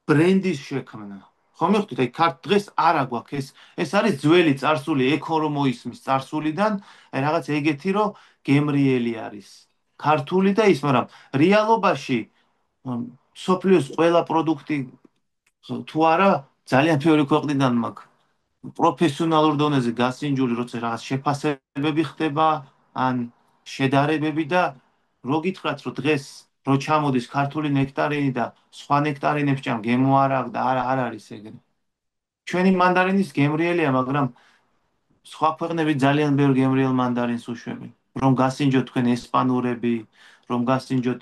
B: ბრენდის შექმნა. ხომ მიხდით, აი დღეს არა გვაქვს ეს არის ძველი წარსული ეკონომიზმის წარსულიდან, აი რაღაც ეგეთი რომ გემრიელი არის ქართული და ის, მაგრამ რეალობაში სოფლიოს ყველა პროდუქტი თუ არა ძალიან ბევრი ქვეყნიდან მაქვს პროფესიონალურ დონეზე გასინჯული, როცა რაღაც შეფასებები ხდება ან შედარებები და რო გითხრათ, რომ დღეს რო ჩამოდის ქართული ნექტარინი და სხვა ნექტარინებს ჭამ გემო არ აქვს და არ არის ეგრე. ჩვენი მანდარინის გემრიელია, მაგრამ სხვა ქვეყნები ძალიან ბევრ გემრიელ მანდარინს უშვებენ. რომ გასინჯოთ თქვენ ესპანურები, რომ გასინჯოთ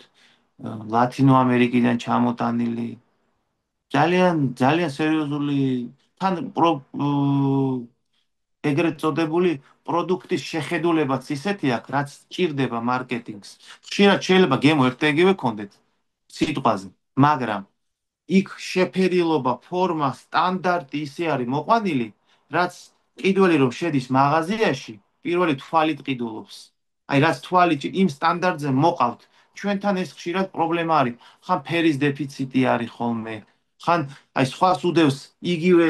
B: ლათინო ამერიკიდან ჩამოტანილი. ძალიან ძალიან სერიოზული თან ეგრეთ წოდებული პროდუქტის შეხედულებაც ისეთი აქვს, რაც ჭირდება მარკეტინგს. ხშირად შეიძლება გემო ერთ-ეგივე კონდეთ სიტყვაზე, მაგრამ იქ შეფერილობა, ფორმა, სტანდარტი ისე არის მოყვანილი, რაც ყიდველი რომ შედის მაღაზიაში, პირველი თვალით ყიდულობს. აი რაც თვალი იმ სტანდარტზე მოყავთ, ჩვენთან ეს ხშირად პრობლემა არის. ხან ფერის დეფიციტი არის ხოლმე, ხან აი სხვას უდევს იგივე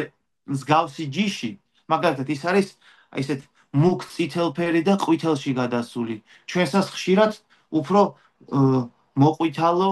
B: მსგავსი ჯიში, მაგალითად ის არის აი ესეთ მუქ წითელფერი და ყვითელში გადასული. ჩვენსაც ხშირად უფრო მოყვითალო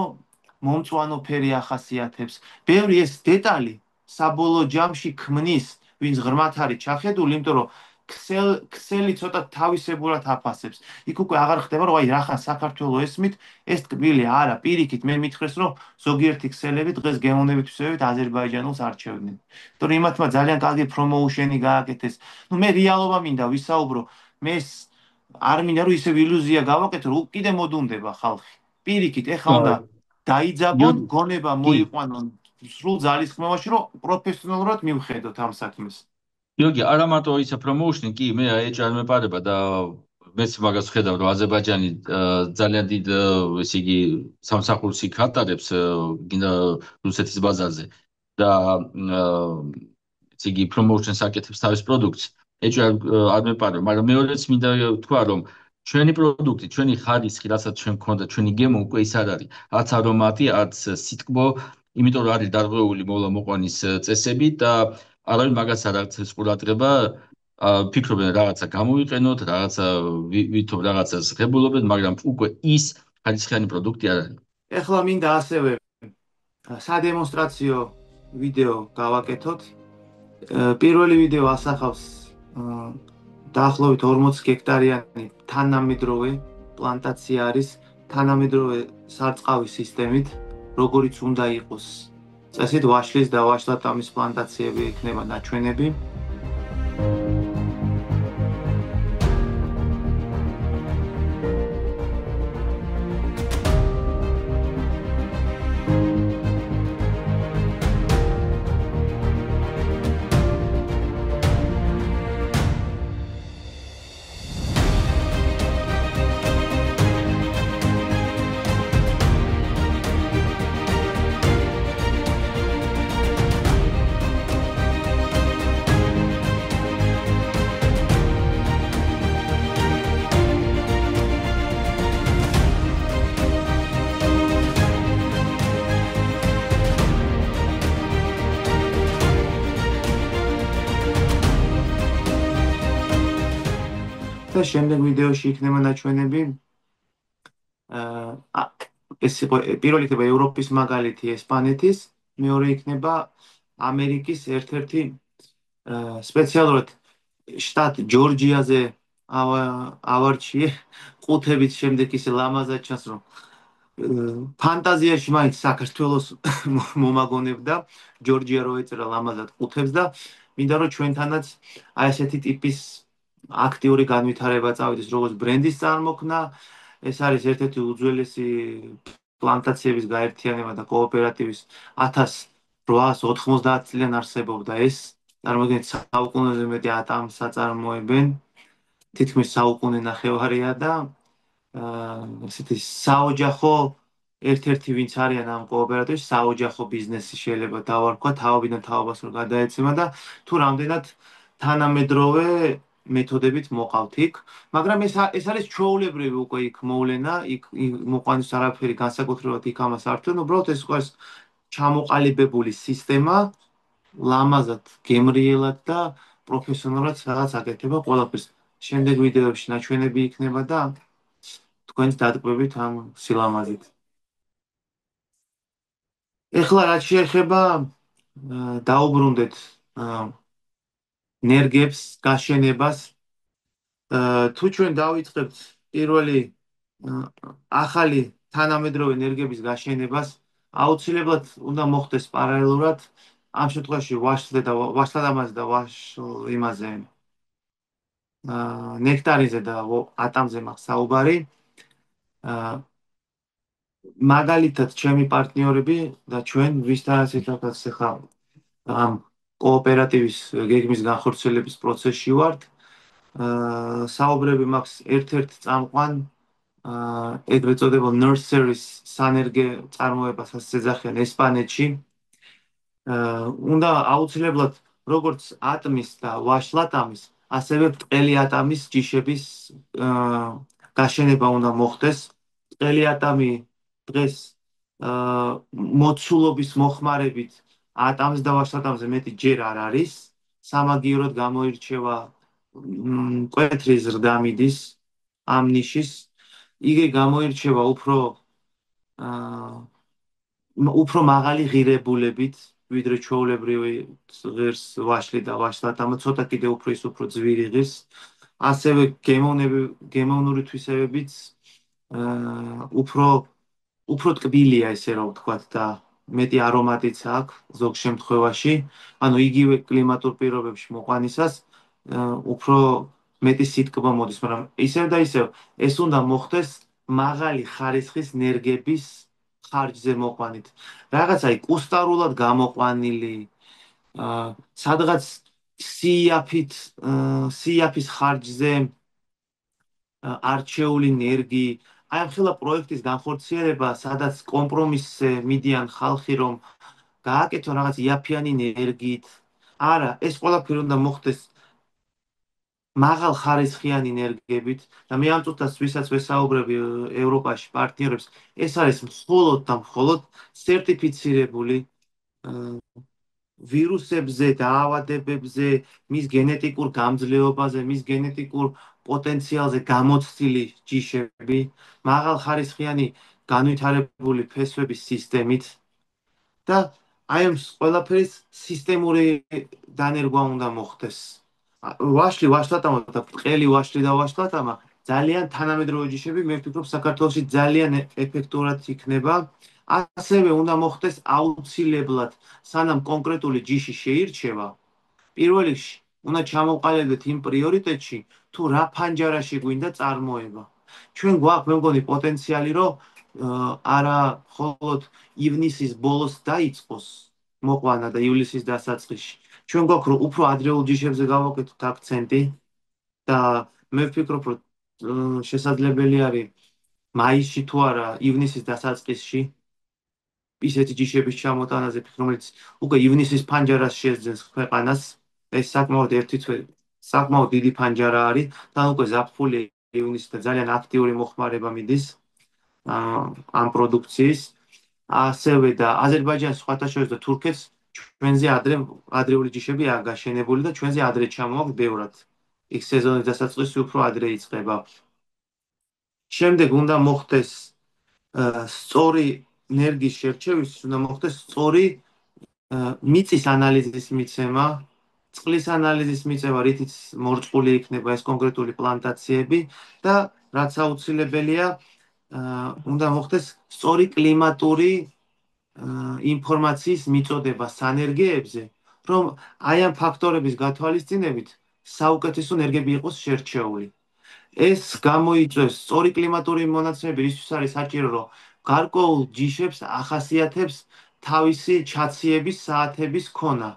B: მომწვანო ფერი ახასიათებს. ბევრი ეს დეტალი საბოლოო ჯამში ქმნის, ვინც ღრმათ არის ჩახედული, იმიტომ რომ ქსელი ცოტა თავისებურად აფასებს. იქ უკვე აღარ ხდება, რომ აი რახან საქართველოს ესმით, ეს ტკბილი არა, პირიქით მე მითხრეს, რომ ზოგიერთი ქსელები დღეს გემოვნებითვისებით აზერბაიჯანულს არჩევდნენ. იმიტომ რომ იმათმა ძალიან კარგი პრომოუშენი გააკეთეს. ნუ მე რეალობა მინდა ვისაუბრო, მე არ მინდა რომ ისევ ილუზია გავაკეთო, რომ კიდე მოდუნდება ხალხი. პირიქით, ეხლა უნდა დაიძაბონ, გონება მოიყვანონ სრულ ძალისხმევაში, რომ პროფესიონალურად მივხედოთ ამ საქმეს.
A: გიორგი, არა მარტო ისა პრომოუშენი, კი, მე ეჭ არ მეპარება და მეც მაგას ხედავ, რომ აზერბაიჯანი ძალიან დიდ ესე იგი სამსახურს იქ ატარებს გინდა რუსეთის ბაზარზე და ესე იგი პრომოუშენს აკეთებს თავის პროდუქტს. ეჭ არ მეპარება, მაგრამ მეორეც მინდა თქვა, რომ ჩვენი პროდუქტი, ჩვენი ხარისხი, რასაც ჩვენ გქონდა, ჩვენი გემო უკვე ის არ არის. არც არომატი, არც სიტკბო, იმიტომ რომ არის დარღვეული მოყვანის წესები და არავინ მაგას არ აქცევს ყურადღება, ფიქრობენ რაღაცა გამოვიყენოთ, რაღაცა ვითომ რაღაცას ღებულობენ, მაგრამ უკვე ის ხარისხიანი პროდუქტი არ არის.
B: ეხლა მინდა ასევე სადემონსტრაციო ვიდეო გავაკეთოთ. პირველი ვიდეო ასახავს დაახლოებით 40 გექტარიანი თანამედროვე პლანტაცია არის, თანამედროვე სარწყავის სისტემით, როგორიც უნდა იყოს წესით ვაშლის და ვაშლატამის პლანტაციები იქნება ნაჩვენები. და შემდეგ ვიდეოში იქნება ნაჩვენები. აა ეს იყო პირველი იქნება ევროპის მაგალითი ესპანეთის, მეორე იქნება ამერიკის ერთ-ერთი სპეციალურად შტატ ჯორჯიაზე ავარჩიე ყუთებით შემდეგ ისე ლამაზად ჩანს რომ ფანტაზიაში მაინც საქართველოს მომაგონებდა ჯორჯია რო ეწერა ლამაზად ყუთებს და მინდა რომ ჩვენთანაც აი ესეთი ტიპის აქტიური განვითარება წავიდეს როგორც ბრენდის წარმოქმნა ეს არის ერთ-ერთი უძველესი პლანტაციების გაერთიანება და კოოპერატივის 1890 წლიდან არსებობდა ეს წარმოიდგინეთ საუკუნეზე მეტი ატამს აწარმოებენ თითქმის საუკუნე ნახევარია და ესეთი საოჯახო ერთ-ერთი ვინც არიან ამ კოოპერატივის საოჯახო ბიზნესი შეიძლება დავარქვა თაობიდან თაობას რომ გადაეცემა და თუ რამდენად თანამედროვე მეთოდებით მოყავთ იქ, მაგრამ ეს არის ჩვეულებრივი უკვე იქ მოვლენა, იქ მოყვანის არაფერი განსაკუთრებად იქ ამას არ თქვენ, უბრალოდ ეს უკვე ჩამოყალიბებული სისტემა, ლამაზად, გემრიელად და პროფესიონალურად სადაც აკეთება ყველაფერს. შემდეგ ვიდეოებში ნაჩვენები იქნება და თქვენს დატკბებით ამ სილამაზით. ეხლა რაც შეეხება დაუბრუნდეთ ნერგებს, გაშენებას, თუ ჩვენ დავიწყებთ პირველი ახალი თანამედროვე ენერგიების გაშენებას, აუცილებლად უნდა მოხდეს პარალელურად ამ შემთხვევაში ვაშლადამაზე და იმაზე ნექტარიზე და ატამზე მაქვს საუბარი. მაგალითად, ჩემი პარტნიორები და ჩვენ ვისთანაც ერთადაც ახლა ამ კოოპერატივის გეგმის განხორციელების პროცესში ვართ. საუბრები მაქვს ერთ-ერთ წამყვან ეგრეთ წოდებულ nurseries სანერგე წარმოებას ასე ეძახიან ესპანეთში. უნდა აუცილებლად როგორც ატმის და ვაშლატამის, ასევე ბრტყელი ატამის ჯიშების გაშენება უნდა მოხდეს. ბრტყელი ატამი დღეს მოცულობის მოხმარებით ატამს და ვაშლატამზე მეტი ჯერ არ არის. სამაგიეროდ გამოირჩევა მკვეთრი ზრდა მიდის ამ ნიშის. იგი გამოირჩევა უფრო მაღალი ღირებულებით, ვიდრე ჩვეულებრივი ღირს ვაშლი და ვაშლატამა, ცოტა კიდე უფრო ძვირი ღირს. ასევე გემოვნური თვისებებიც უფრო ტკბილია, ესე რომ ვთქვათ, და მეტი არომატიც აქვს ზოგ შემთხვევაში. ანუ იგივე კლიმატურ პირობებში მოყვანისას უფრო მეტი სიტკბო მოდის, მაგრამ ისევ და ისევ ეს უნდა მოხდეს მაღალი ხარისხის ნერგების ხარჯზე მოყვანით. რაღაცა კუსტარულად გამოყვანილი, სადღაც სიაფის ხარჯზე არჩეული ნერგი. აი ამ ხელა პროექტის განხორციელება, სადაც კომპრომისზე მიდიან ხალხი, რომ გააკეთონ რაღაც იაფიანი ნერგით. არა, ეს ყველაფერი უნდა მოხდეს მაღალ ხარისხიანი ნერგებით და მე ამ წუთას ვისაც ვესაუბრები ევროპაში პარტნიორებს, ეს არის მხოლოდ და მხოლოდ სერტიფიცირებული ვირუსებზე, დაავადებებზე, მის გენეტიკურ გამძლეობაზე, მის გენეტიკურ პოტენციალზე გამოცდილი ჯიშები, მაღალხარისხიანი განვითარებული ფესვების სისტემით და აი ამ ყველაფერის სისტემური დანერგვა უნდა მოხდეს. ვაშლატამა და ბრტყელი ვაშლი და ვაშლატამა ძალიან თანამედროვე ჯიშები, მე ვფიქრობ საქართველოში ძალიან ეფექტურად იქნება. ასევე უნდა მოხდეს აუცილებლად, სანამ კონკრეტული ჯიში შეირჩევა, პირველ რიგში უნდა ჩამოყალიბდეთ იმ პრიორიტეტში, თუ რა ფანჯარაში გვინდა წარმოება. ჩვენ გვაქვს, მე მგონი, პოტენციალი, რომ არა მხოლოდ ივნისის ბოლოს დაიწყოს მოყვანა და ივლისის დასაწყისში. ჩვენ გვაქვს, რომ უფრო ადრეულ ჯიშებზე გავაკეთოთ აქცენტი და მე ვფიქრობ, რომ შესაძლებელი არის მაისში თუ არა ივნისის დასაწყისში ისეთი ჯიშების ჩამოტანაზე, რომელიც უკვე ივნისის ფანჯარას შეძენს ქვეყანას. ეს საკმაოდ დიდი ფანჯარა არის, თან უკვე ზაფხული ივნისი და ძალიან აქტიური მოხმარება მიდის ამ პროდუქციის. ასევე და აზერბაიჯანის სხვათა შორის და თურქეთს ჩვენზე ადრეული ჯიშები არ გაშენებული და ჩვენზე ადრე ჩამოაქვს ბევრად. იქ სეზონის დასაწყისი უფრო ადრე იწყება. შემდეგ უნდა მოხდეს სწორი ენერგიის შერჩევისთვის, უნდა მოხდეს სწორი მიწის ანალიზის მიცემა, წყლის ანალიზის მიცემა, რითიც მორწყული იქნება ეს კონკრეტული პლანტაციები და რაც აუცილებელია, უნდა მოხდეს სწორი კლიმატური ინფორმაციის მიწოდება სანერგეებზე, რომ აი ამ ფაქტორების გათვალისწინებით საუკეთესო ენერგები იყოს შერჩეული. ეს გამოიწვევს სწორი კლიმატური მონაცემები, რისთვის არის საჭირო, რომ გარკვეულ ჯიშებს ახასიათებს თავისი ჩაციების საათების ქონა.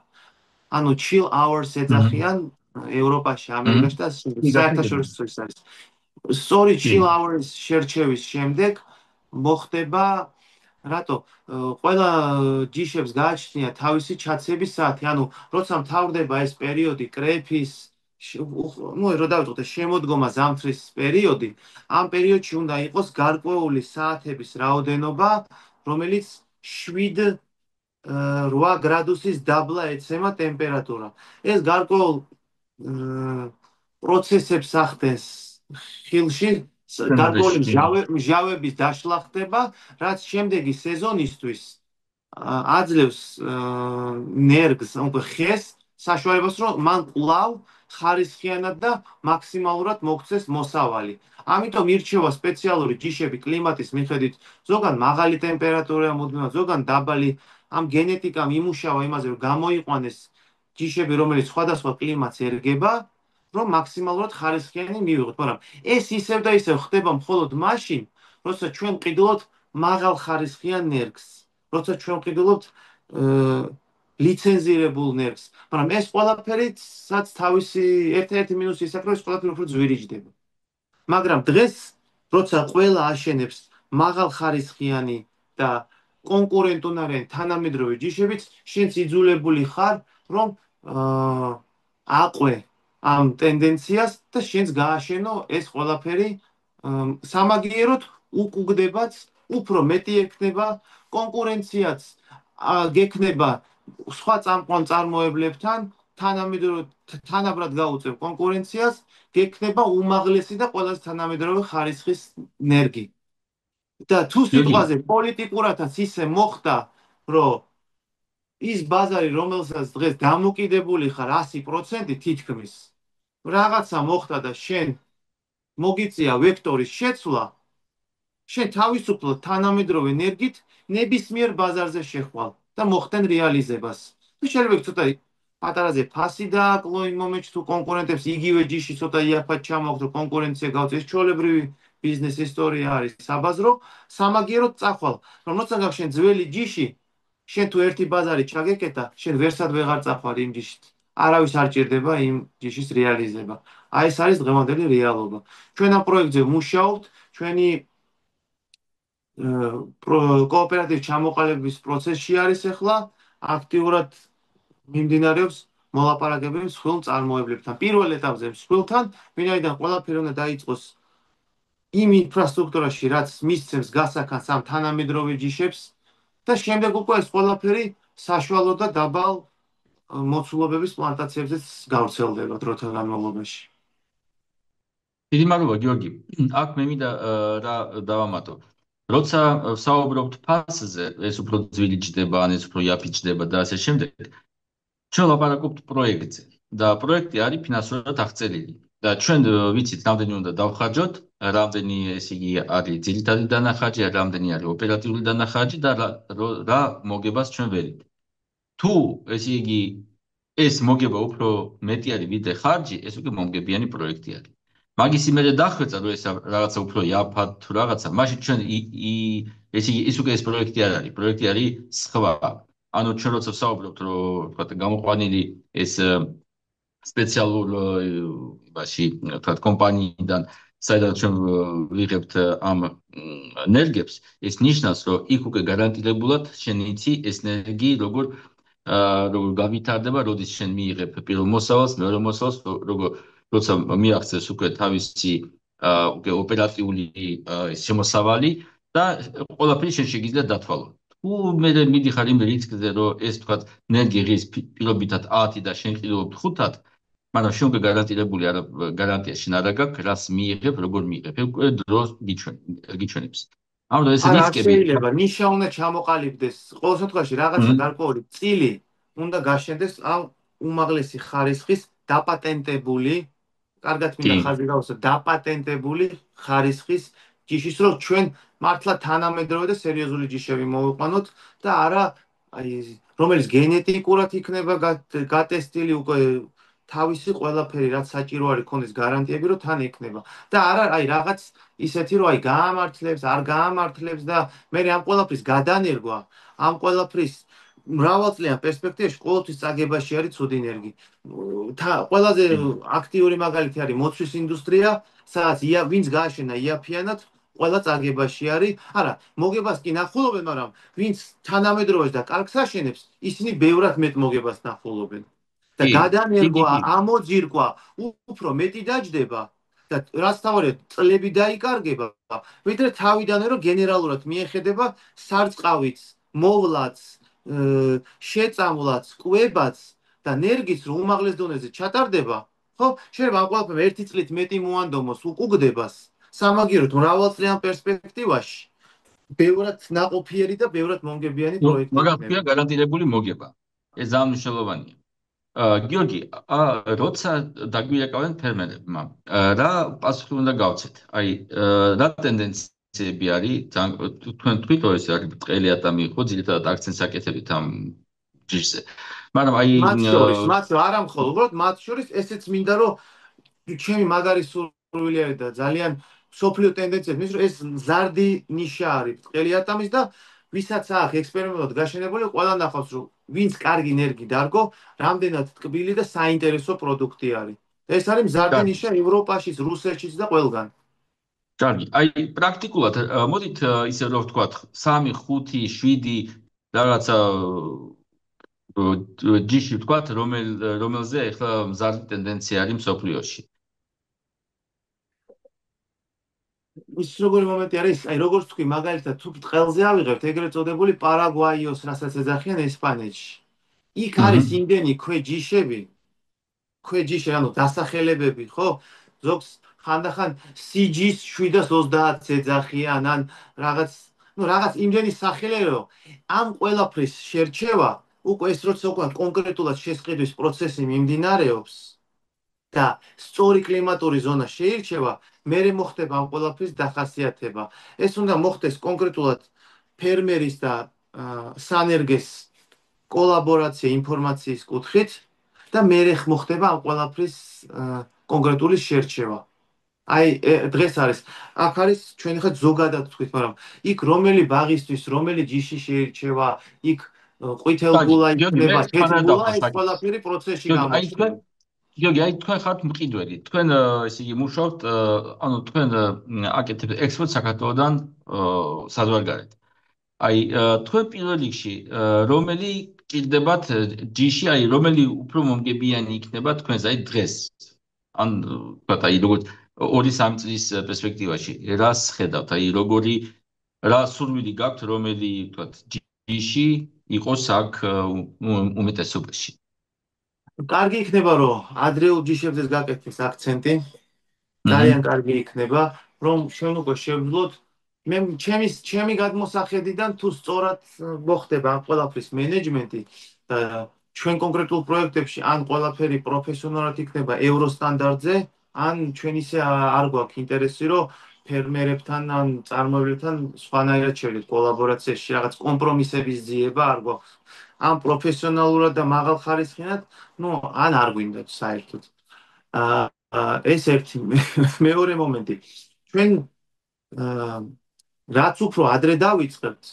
B: ანუ chill hours
A: Mhm.
B: ეძახიან ევროპაში,
A: Mhm.
B: ამერიკაში და
A: კი, გასაგებია.
B: საერთაშორისო ის არის. სწორი
A: კი.
B: chill hours შერჩევის შემდეგ მოხდება რატო? ყველა ჯიშებს გააჩნია თავისი ჩაციების საათი, ანუ როცა მთავრდება ეს პერიოდი კრეფის, ნუ რო დავიწყოთ შემოდგომა ზამთრის პერიოდი, ამ პერიოდში უნდა იყოს გარკვეული საათების რაოდენობა, რომელიც 7 8 გრადუსის დაბლა ეცემა ტემპერატურა. ეს გარკვეულ პროცესებს ახდენს ხილში, გარკვეული
A: სცენარეში.
B: მჟავების დაშლა ხდება, რაც შემდეგი სეზონისთვის აძლევს ნერგს, უკვე ხეს, საშუალებას, რომ მან კვლავ ხარისხიანად და მაქსიმალურად მოქცეს მოსავალი. ამიტომ ირჩევა სპეციალური ჯიშები კლიმატის მიხედვით, ზოგან მაღალი ტემპერატურა მუდმივად, ზოგან დაბალი. ამ გენეტიკამ იმუშავა იმაზე, რომ გამოიყვანეს ჯიშები, რომელიც სხვადასხვა კლიმატს ერგება, რომ მაქსიმალურად ხარისხიანი მივიღოთ. მაგრამ ეს ისევ და ისევ ხდება მხოლოდ მაშინ, როცა ჩვენ ვყიდულობთ მაღალ ხარისხიან ნერგს, როცა ჩვენ ვყიდულობთ ლიცენზირებულ ნერგს. მაგრამ ეს ყველაფერი საც თავისი ერთ-ერთი მინუსი ის აქვს, რომ ეს ყველაფერი უფრო ძვირიჯდება. მაგრამ დღეს, როცა ყველა აშენებს მაღალხარისხიანი და კონკურენტუნარიანი თანამედროვე ჯიშებით, შენც იძულებული ხარ, რომ აყვე ამ ტენდენციას და შენც გააშენო ეს ყველაფერი სამაგიეროდ უკუგდებაც, უფრო მეტი ექნება, კონკურენციაც გექნება სხვა წამყვან წარმოებლებთან, თანაბრად გაუწევ კონკურენციას, გექნება უმაღლესი და ყველაზე თანამედროვე ხარისხის ნერგი. და თუ
A: გიორგი,
B: სიტყვაზე პოლიტიკურათაც ისე მოხდა, რომ ის ბაზარი, რომელსაც დღეს დამოკიდებული ხარ 100% თითქმის, რაღაცა მოხდა და შენ მოგიწია ვექტორის შეცვლა, შენ თავისუფლად თანამედროვე ენერგით ნებისმიერ ბაზარზე შეხვალ და მოხდენ რეალიზებას. თუ შეიძლება ცოტა პატარაზე ფასი დააკლო იმ მომენტში თუ კონკურენტებს იგივე ჯიში ცოტა იაფად ჩამოაქვს, რომ კონკურენცია გავწეს, ჩვეულებრივი ბიზნეს ისტორია არის საბაზრო, სამაგიეროდ წახვალ. რომ როცა გაქვს შენ ძველი ჯიში, შენ თუ ერთი ბაზარი ჩაგეკეტა, შენ ვერსად ვეღარ წახვალ იმ ჯიშით. არავის არ ჭირდება იმ ჯიშის რეალიზება. აი ეს არის დღევანდელი რეალობა. ჩვენ ამ პროექტზე ვმუშაობთ, ჩვენი კოოპერატივის ჩამოყალიბების პროცესში არის ახლა, აქტიურად მიმდინარეობს მოლაპარაკებები მსხვილ წარმოებლებთან. პირველ ეტაპზე მსხვილთან, ვინაიდან ყველაფერი უნდა დაიწყოს იმ ინფრასტრუქტურაში, რაც მისცემს გასაქანს ამ თანამედროვე ჯიშებს და შემდეგ უკვე ეს ყველაფერი საშუალო და დაბალ მოცულობების პლანტაციებზეც გავრცელდება დროთა განმავლობაში.
A: დიდი მადლობა გიორგი. აქ მე მინდა რა დავამატო. როცა ვსაუბრობთ ფასზე, ეს უფრო ძვირი ჯდება, ან ეს უფრო იაფი ჯდება და ასე შემდეგ. ჩვენ ლაპარაკობთ პროექტზე და პროექტი არის ფინანსურად აღწერილი. და ჩვენ ვიცით, რამდენი უნდა დავხარჯოთ, რამდენი ესე იგი არის ძირითადი დანახარჯი, რამდენი არის ოპერატიული დანახარჯი და რა მოგებას ჩვენ ვერით. თუ ესე იგი ეს მოგება უფრო მეტი არის ვიდრე ხარჯი, ეს უკვე მომგებიანი პროექტი არის. მაგის იმედე დახვეწა, რომ ეს რაღაცა უფრო იაფად თუ რაღაცა, მაშინ ჩვენ ესე იგი ის უკვე ეს პროექტი არ არის, პროექტი არის სხვა. ანუ ჩვენ როცა ვსაუბრობთ, რომ თქვა გამოყვანილი ეს სპეციალურ იმაში, თქვა კომპანიიდან საერთოდ ჩვენ ვიღებთ ამ ენერგებს, ეს ნიშნავს, რომ იქ უკვე გარანტირებულად შენ იცი ეს ენერგი როგორ გავითარდება, როდის შენ მიიღებ პირველ მოსავალს, მეორე მოსავალს, როცა მიაღწევს უკვე თავისი უკვე ოპერატიული შემოსავალი და ყველაფერი შენ შეგიძლია დათვალო. თუ მე მიდიხარ იმ რისკზე, რომ ეს თქვა ენერგი ღირს პირობითად 10 და შენ ყიდულობ 5-ად, მაგრამ შენ უკვე გარანტირებული არა გარანტია შენ არ გაქვს რას მიიღებ როგორ მიიღებ უკვე დროს გიჩვენებს ამიტომ ეს
B: არა, არ
A: რისკები
B: შეიძლება. ნიშა უნდა ჩამოყალიბდეს. ყოველ შემთხვევაში რაღაცა
A: მჰმ,
B: გარკვეული წილი უნდა გაშენდეს ამ უმაღლესი ხარისხის დაპატენტებული, კარგად მინდა
A: კი
B: ხაზი გავუსვა, დაპატენტებული ხარისხის ჯიშის, რომ ჩვენ მართლა თანამედროვე და სერიოზული ჯიშები მოვიყვანოთ და არა აი რომელიც გენეტიკურად იქნება გატესტილი უკვე თავისი ყველაფერი რაც საჭირო არის ქონდეს გარანტიები რომ თან ექნება და არა აი რაღაც ისეთი რომ აი გაამართლებს არ გაამართლებს და მე ამ ყველაფრის გადანერგვა ამ ყველაფრის მრავალწლიან პერსპექტივაში ყოველთვის წაგებაში არის ცუდი ენერგი. ყველაზე
A: კი
B: აქტიური მაგალითი არის მოცვის ინდუსტრია, სადაც ვინც გააშენა იაფიანად, ყველა წაგებაში არის. არა, მოგებას კი ნახულობენ, მაგრამ ვინც თანამედროვეს და კარგს აშენებს, ისინი ბევრად მეტ მოგებას ნახულობენ. და
A: კი კი კი
B: გადანერგვა,
A: კი
B: ამოძირკვა უფრო მეტი დაჯდება და რაც თავარია წლები დაიკარგება, ვიდრე თავიდანვე რომ გენერალურად მიეხედება სარწყავიც, მოვლაც, შეწამვლაც, კვებაც და ნერგიც რომ უმაღლეს დონეზე ჩატარდება, ხო, შეიძლება ამ ყველაფერს ერთი წლით მეტი მოანდომოს უკუგდებას, სამაგიეროდ მრავალწლიან პერსპექტივაში ბევრად ნაყოფიერი და ბევრად მომგებიანი
A: ნუ
B: პროექტი
A: მაგას ქვია
B: იქნება.
A: გარანტირებული მოგება ეს ძალიან მნიშვნელოვანია გიორგი როცა დაგვირეკავენ ფერმერებმა რა პასუხი უნდა გავცეთ აი რა ტენდენციები არის თქვენ თვითონ ეს არის ბრტყელი ატამი ხო ძირითადად აქცენტს აკეთებით ამ ჯიშზე მაგრამ აი
B: მათ არა მხოლოდ, უბრალოდ მათ შორის ესეც მინდა რომ ჩემი მაგარი სურვილი არის და ძალიან სოფლიო ტენდენციებს მის რომ ეს ზარდი ნიშა არის ბრტყელი ატამის და ვისაც აქვს ექსპერიმენტულად გაშენებული ყველა ნახავს რომ ვინც კარგი ენერგი დარგო რამდენად ტკბილი და საინტერესო პროდუქტი არის. ეს არის მზარდი
A: კარგი
B: ნიშა ევროპაშიც, რუსეთშიც და ყველგან.
A: კარგი აი პრაქტიკულად მოდით ისე რომ ვთქვათ 3 5 7 რაღაცა ჯიში ვთქვათ რომელზე ახლა მზარდი ტენდენცია არის მსოფლიოში
B: ის როგორი მომენტი არის, აი როგორც თქვი, მაგალითად თუ ბრტყელზე ავიღებთ ეგრეთ წოდებული პარაგვაიოს, რასაც ეძახიან ესპანეთში. იქ არის
A: მჰმ.
B: იმდენი ქვეჯიშები, ქვეჯიში, ანუ დასახელებები, ხო? ზოგს ხანდახან CG-ს 720 ეძახიან, ან რაღაც, ну, რაღაც იმდენი სახელები, რომ ამ ყველაფრის შერჩევა, უკვე ეს როცა უკვე კონკრეტულად შესყიდვის პროცესი მიმდინარეობს და სწორი კლიმატური ზონა შეირჩევა, მერე მოხდება ამ ყველაფრის დახასიათება. ეს უნდა მოხდეს კონკრეტულად ფერმერის და სანერგეს კოლაბორაცია ინფორმაციის კუთხით და მერე მოხდება ამ ყველაფრის კონკრეტული შერჩევა. აი დღეს არის აქ არის ჩვენ ხა ზოგადად თქვით, მაგრამ იქ რომელი ბაღისთვის, რომელი ჯიში შეირჩევა, იქ
A: კარგი,
B: ყვითელგულა
A: გიორგი, მე
B: იქნება,
A: თქვენთან
B: თეთრგულა,
A: დავხარ
B: ეს
A: საკითხს.
B: ყველაფერი პროცესში
A: გიორგი, აი თქვენ,
B: გამოჩნდება.
A: გიორგი, აი თქვენ ხართ მყიდველი. თქვენ ესე იგი მუშაობთ, ანუ თქვენ აკეთებთ ექსპორტ საქართველოსდან საზღვარგარეთ. აი თქვენ პირველ რიგში რომელი კიდევაც ჯიში, აი რომელი უფრო მომგებიანი იქნება თქვენს აი დღეს. ან ვთქვათ, აი როგორც 2-3 წლის პერსპექტივაში, რას ხედავთ? აი როგორი რა სურვილი გაქვთ, რომელი ვთქვათ ჯიში იყოს აქ უმეტესობაში.
B: კარგი იქნება, რომ ადრეულ ჯიშებზეც გაკეთდეს აქცენტი. ძალიან
A: აჰა.
B: კარგი იქნება, რომ ჩვენ უკვე შევძლოთ. მე ჩემი გადმოსახედიდან თუ სწორად მოხდება ამ ყველაფრის მენეჯმენტი და ჩვენ კონკრეტულ პროექტებში ან ყველაფერი პროფესიონალურად იქნება ევროსტანდარტზე, ან ჩვენ ისე არ გვაქვს ინტერესი, რომ ფერმერებთან ან წარმოებლებთან სხვანაირად შევიდეთ კოლაბორაციაში, რაღაც კომპრომისების ძიება არ გვაქვს. ამ პროფესიონალურად და მაღალხარისხიანად, ну, ან არ გვინდათ საერთოდ. ეს ერთი მეორე მომენტი. ჩვენ რაც უფრო ადრე დავიწყებთ,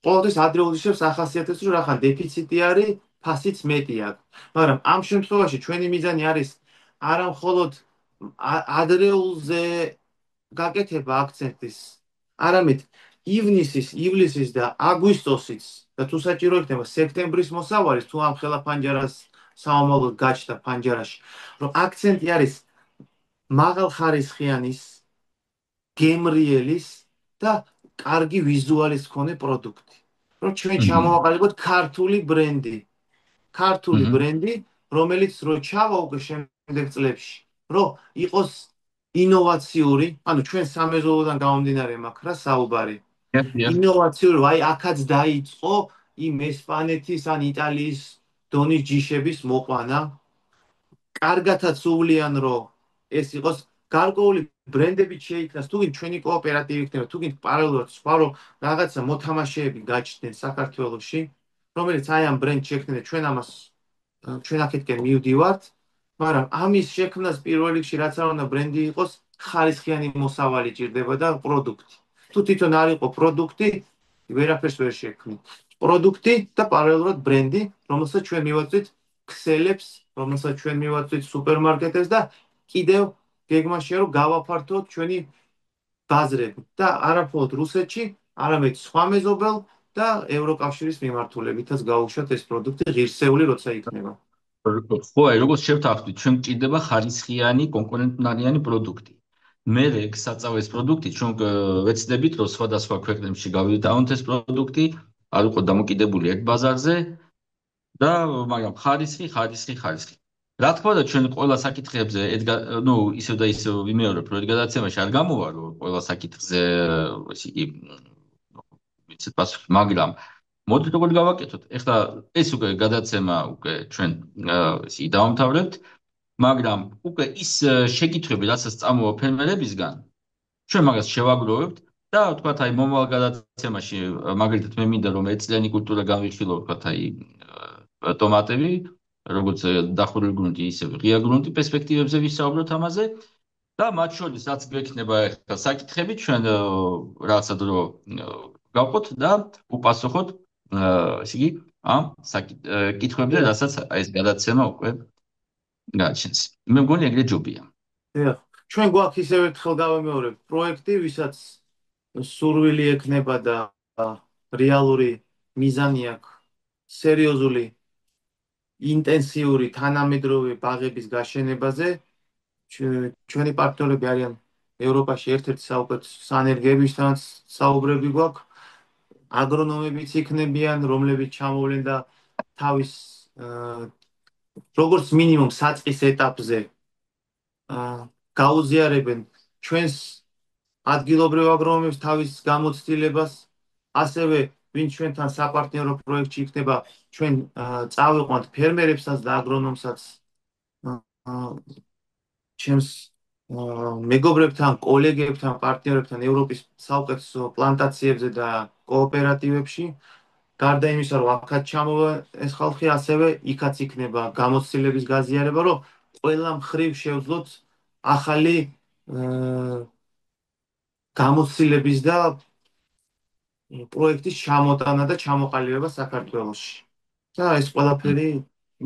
B: ყოველთვის ადრეულ ჯიშებს ახასიათებს, რომ რახან დეფიციტი არის, ფასიც მეტი აქვს. მაგრამ ამ შემთხვევაში ჩვენი მიზანი არის არა მხოლოდ ადრეულზე გაკეთება აქცენტის, არამედ ივლისის და აგვისტოსის და თუ საჭირო იქნება სექტემბრის მოსავალის, თუ ამ ხელა ფანჯარას საომალოდ გაჩნდა ფანჯარაში, რომ აქცენტი არის მაღალხარისხიანის, გემრიელის და კარგი ვიზუალის მქონე პროდუქტი. რომ ჩვენ
A: აჰა.
B: ჩამოვაყალიბოთ ქართული ბრენდი. ქართული
A: აჰა.
B: ბრენდი, რომელიც რო ჩავა უკვე შემდეგ წლებში, რომ იყოს ინოვაციური, ანუ ჩვენ სამეზოლოდან გამომდინარე მაქვს რა საუბარი.
A: დიახ.
B: ინოვაციური, აი აქაც დაიწყო იმ ესპანეთის ან იტალიის დონის ჯიშების მოყვანა. კარგათაც უვლიან, რომ ეს იყოს გარკვეული ბრენდებით შეიქმნას, თუ გინდ ჩვენი კოოპერატივი იქნება, თუ გინდ პარალელურად სხვა რომ რაღაცა მოთამაშეები გაჩნდნენ საქართველოში, რომელიც აი ამ ბრენდს შექმნიან, ჩვენ ამას ჩვენ აქეთკენ მივდივართ, მაგრამ ამის შექმნას პირველ რიგში რაც არ უნდა ბრენდი იყოს, ხარისხიანი მოსავალი ჭირდება და პროდუქტი. თუ თვითონ არ იყო პროდუქტი, ვერაფერს ვერ შექმნით. პროდუქტი და პარალელურად ბრენდი, რომელსაც ჩვენ მივაწვით ქსელებს, რომელსაც ჩვენ მივაწვით სუპერმარკეტებს და კიდევ გეგმაშია რომ გავაფართოთ ჩვენი ბაზრები და არაფულად რუსეთში, არამედ სხვა მეზობელ და ევროკავშირის მიმართულებითაც გავუშვათ ეს პროდუქტი ღირსეული როცა იქნება.
A: ხო, აი როგორც შევთანხმდით, ჩვენ გვჭირდება ხარისხიანი, კონკურენტუნარიანი პროდუქტი. მე ეგ საწავეს პროდუქტი, ჩვენ ვეცდებით, რომ სხვადასხვა ქვეყნებში გავიდავნოთ ეს პროდუქტი, არ იყო დამოკიდებული ერთ ბაზარზე და მაგრამ ხარისხი. რა თქმა უნდა, ჩვენ ყველა საკითხებზე, ნუ ისევ და ისევ ვიმეორებ, რომ ერთ გადაცემაში არ გამოვა, რომ ყველა საკითხზე ესე იგი ვიცით პასუხი, მაგრამ მოდით როგორ გავაკეთოთ? ეხლა ეს უკვე გადაცემა უკვე ჩვენ ესე იგი დავამთავრებთ, მაგრამ უკვე ის შეკითხვები, რასაც წამოვა ფერმერებისგან, ჩვენ მაგას შევაგროვებთ და თქვათ აი მომავალ გადაცემაში მაგალითად მე მინდა რომ ეწლიანი კულტურა განვიხილო თქვათ აი ტომატები, როგორც დახურული გრუნტი, ისე ღია გრუნტი პერსპექტივებზე ვისაუბროთ ამაზე და მათ შორის რაც გვექნება ახლა საკითხები ჩვენ რაღაცა დრო გავყოთ და უპასუხოთ ესე იგი ამ კითხვებზე, რასაც ეს გადაცემა უკვე გააჩენს. მე მგონი ეგრე ჯობია.
B: დიახ, ჩვენ გვაქვს ისევ ერთხელ გავემეორებ პროექტი, ვისაც სურვილი ექნება და რეალური მიზანი აქვს სერიოზული ინტენსიური თანამედროვე ბაღების გაშენებაზე. ჩვენი პარტნიორები არიან ევროპაში ერთ-ერთი საუკეთესო სანერგეებისთანაც საუბრები გვაქვს. აგრონომებიც იქნებიან, რომლებიც ჩამოვლენ და თავის როგორც მინიმუმ საწყის ეტაპზე გაუზიარებენ ჩვენს ადგილობრივ აგრონომებს თავის გამოცდილებას, ასევე ვინც ჩვენთან საპარტნიორო პროექტში იქნება, ჩვენ წავიყვანთ ფერმერებსაც და აგრონომსაც ჩემს მეგობრებთან, კოლეგებთან, პარტნიორებთან ევროპის საუკეთესო პლანტაციებზე და კოოპერატივებში. გარდა იმისა, რომ აქაც ჩამოვა ეს ხალხი, ასევე იქაც იქნება გამოცდილების გაზიარება, რომ ყველა მხრივ შევძლოთ ახალი გამოცდილების და პროექტის ჩამოტანა და ჩამოყალიბება საქართველოში. და ეს ყველაფერი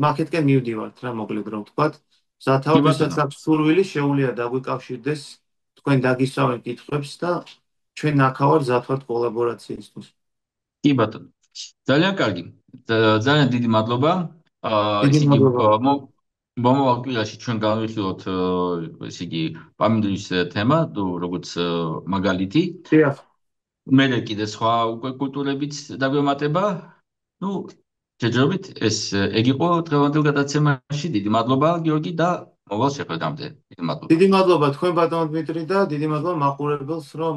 B: მაკეთკენ მივდივართ რა მოკლედ რომ ვთქვათ.
A: კი
B: სათავე ვისაც
A: ბატონო.
B: აქვს სურვილი, შეუძლია დაგვიკავშირდეს, თქვენ დაგისვამეთ კითხვებს და ჩვენ ნახავართ ზათვართ კოლაბორაციისთვის.
A: კი ბატონო. ძალიან კარგი. ძალიან დიდი მადლობა.
B: დიდი
A: ესე იგი
B: მადლობა.
A: მომავალ კვირაში ჩვენ განვიხილოთ ესე იგი პამინდურის თემა, თუ როგორც მაგალითი.
B: დიახ.
A: მე კიდე სხვა უკვე კულტურებიც დაგვემატება. ნუ ჯერჯერობით ეს ეგ იყო დღევანდელ გადაცემაში. დიდი მადლობა გიორგი და მოვალ შეხვედრამდე. დიდი მადლობა.
B: დიდი მადლობა თქვენ ბატონ დმიტრი და დიდი მადლობა მაყურებელს, რომ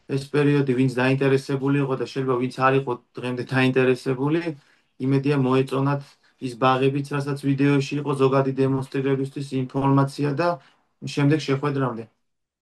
B: ეს პერიოდი ვინც დაინტერესებული იყო და შეიძლება ვინც არ იყო დღემდე დაინტერესებული, იმედია მოეწონათ ის ბაღებიც, რასაც ვიდეოში იყო ზოგადი დემონსტრირებისთვის ინფორმაცია და შემდეგ შეხვედრამდე.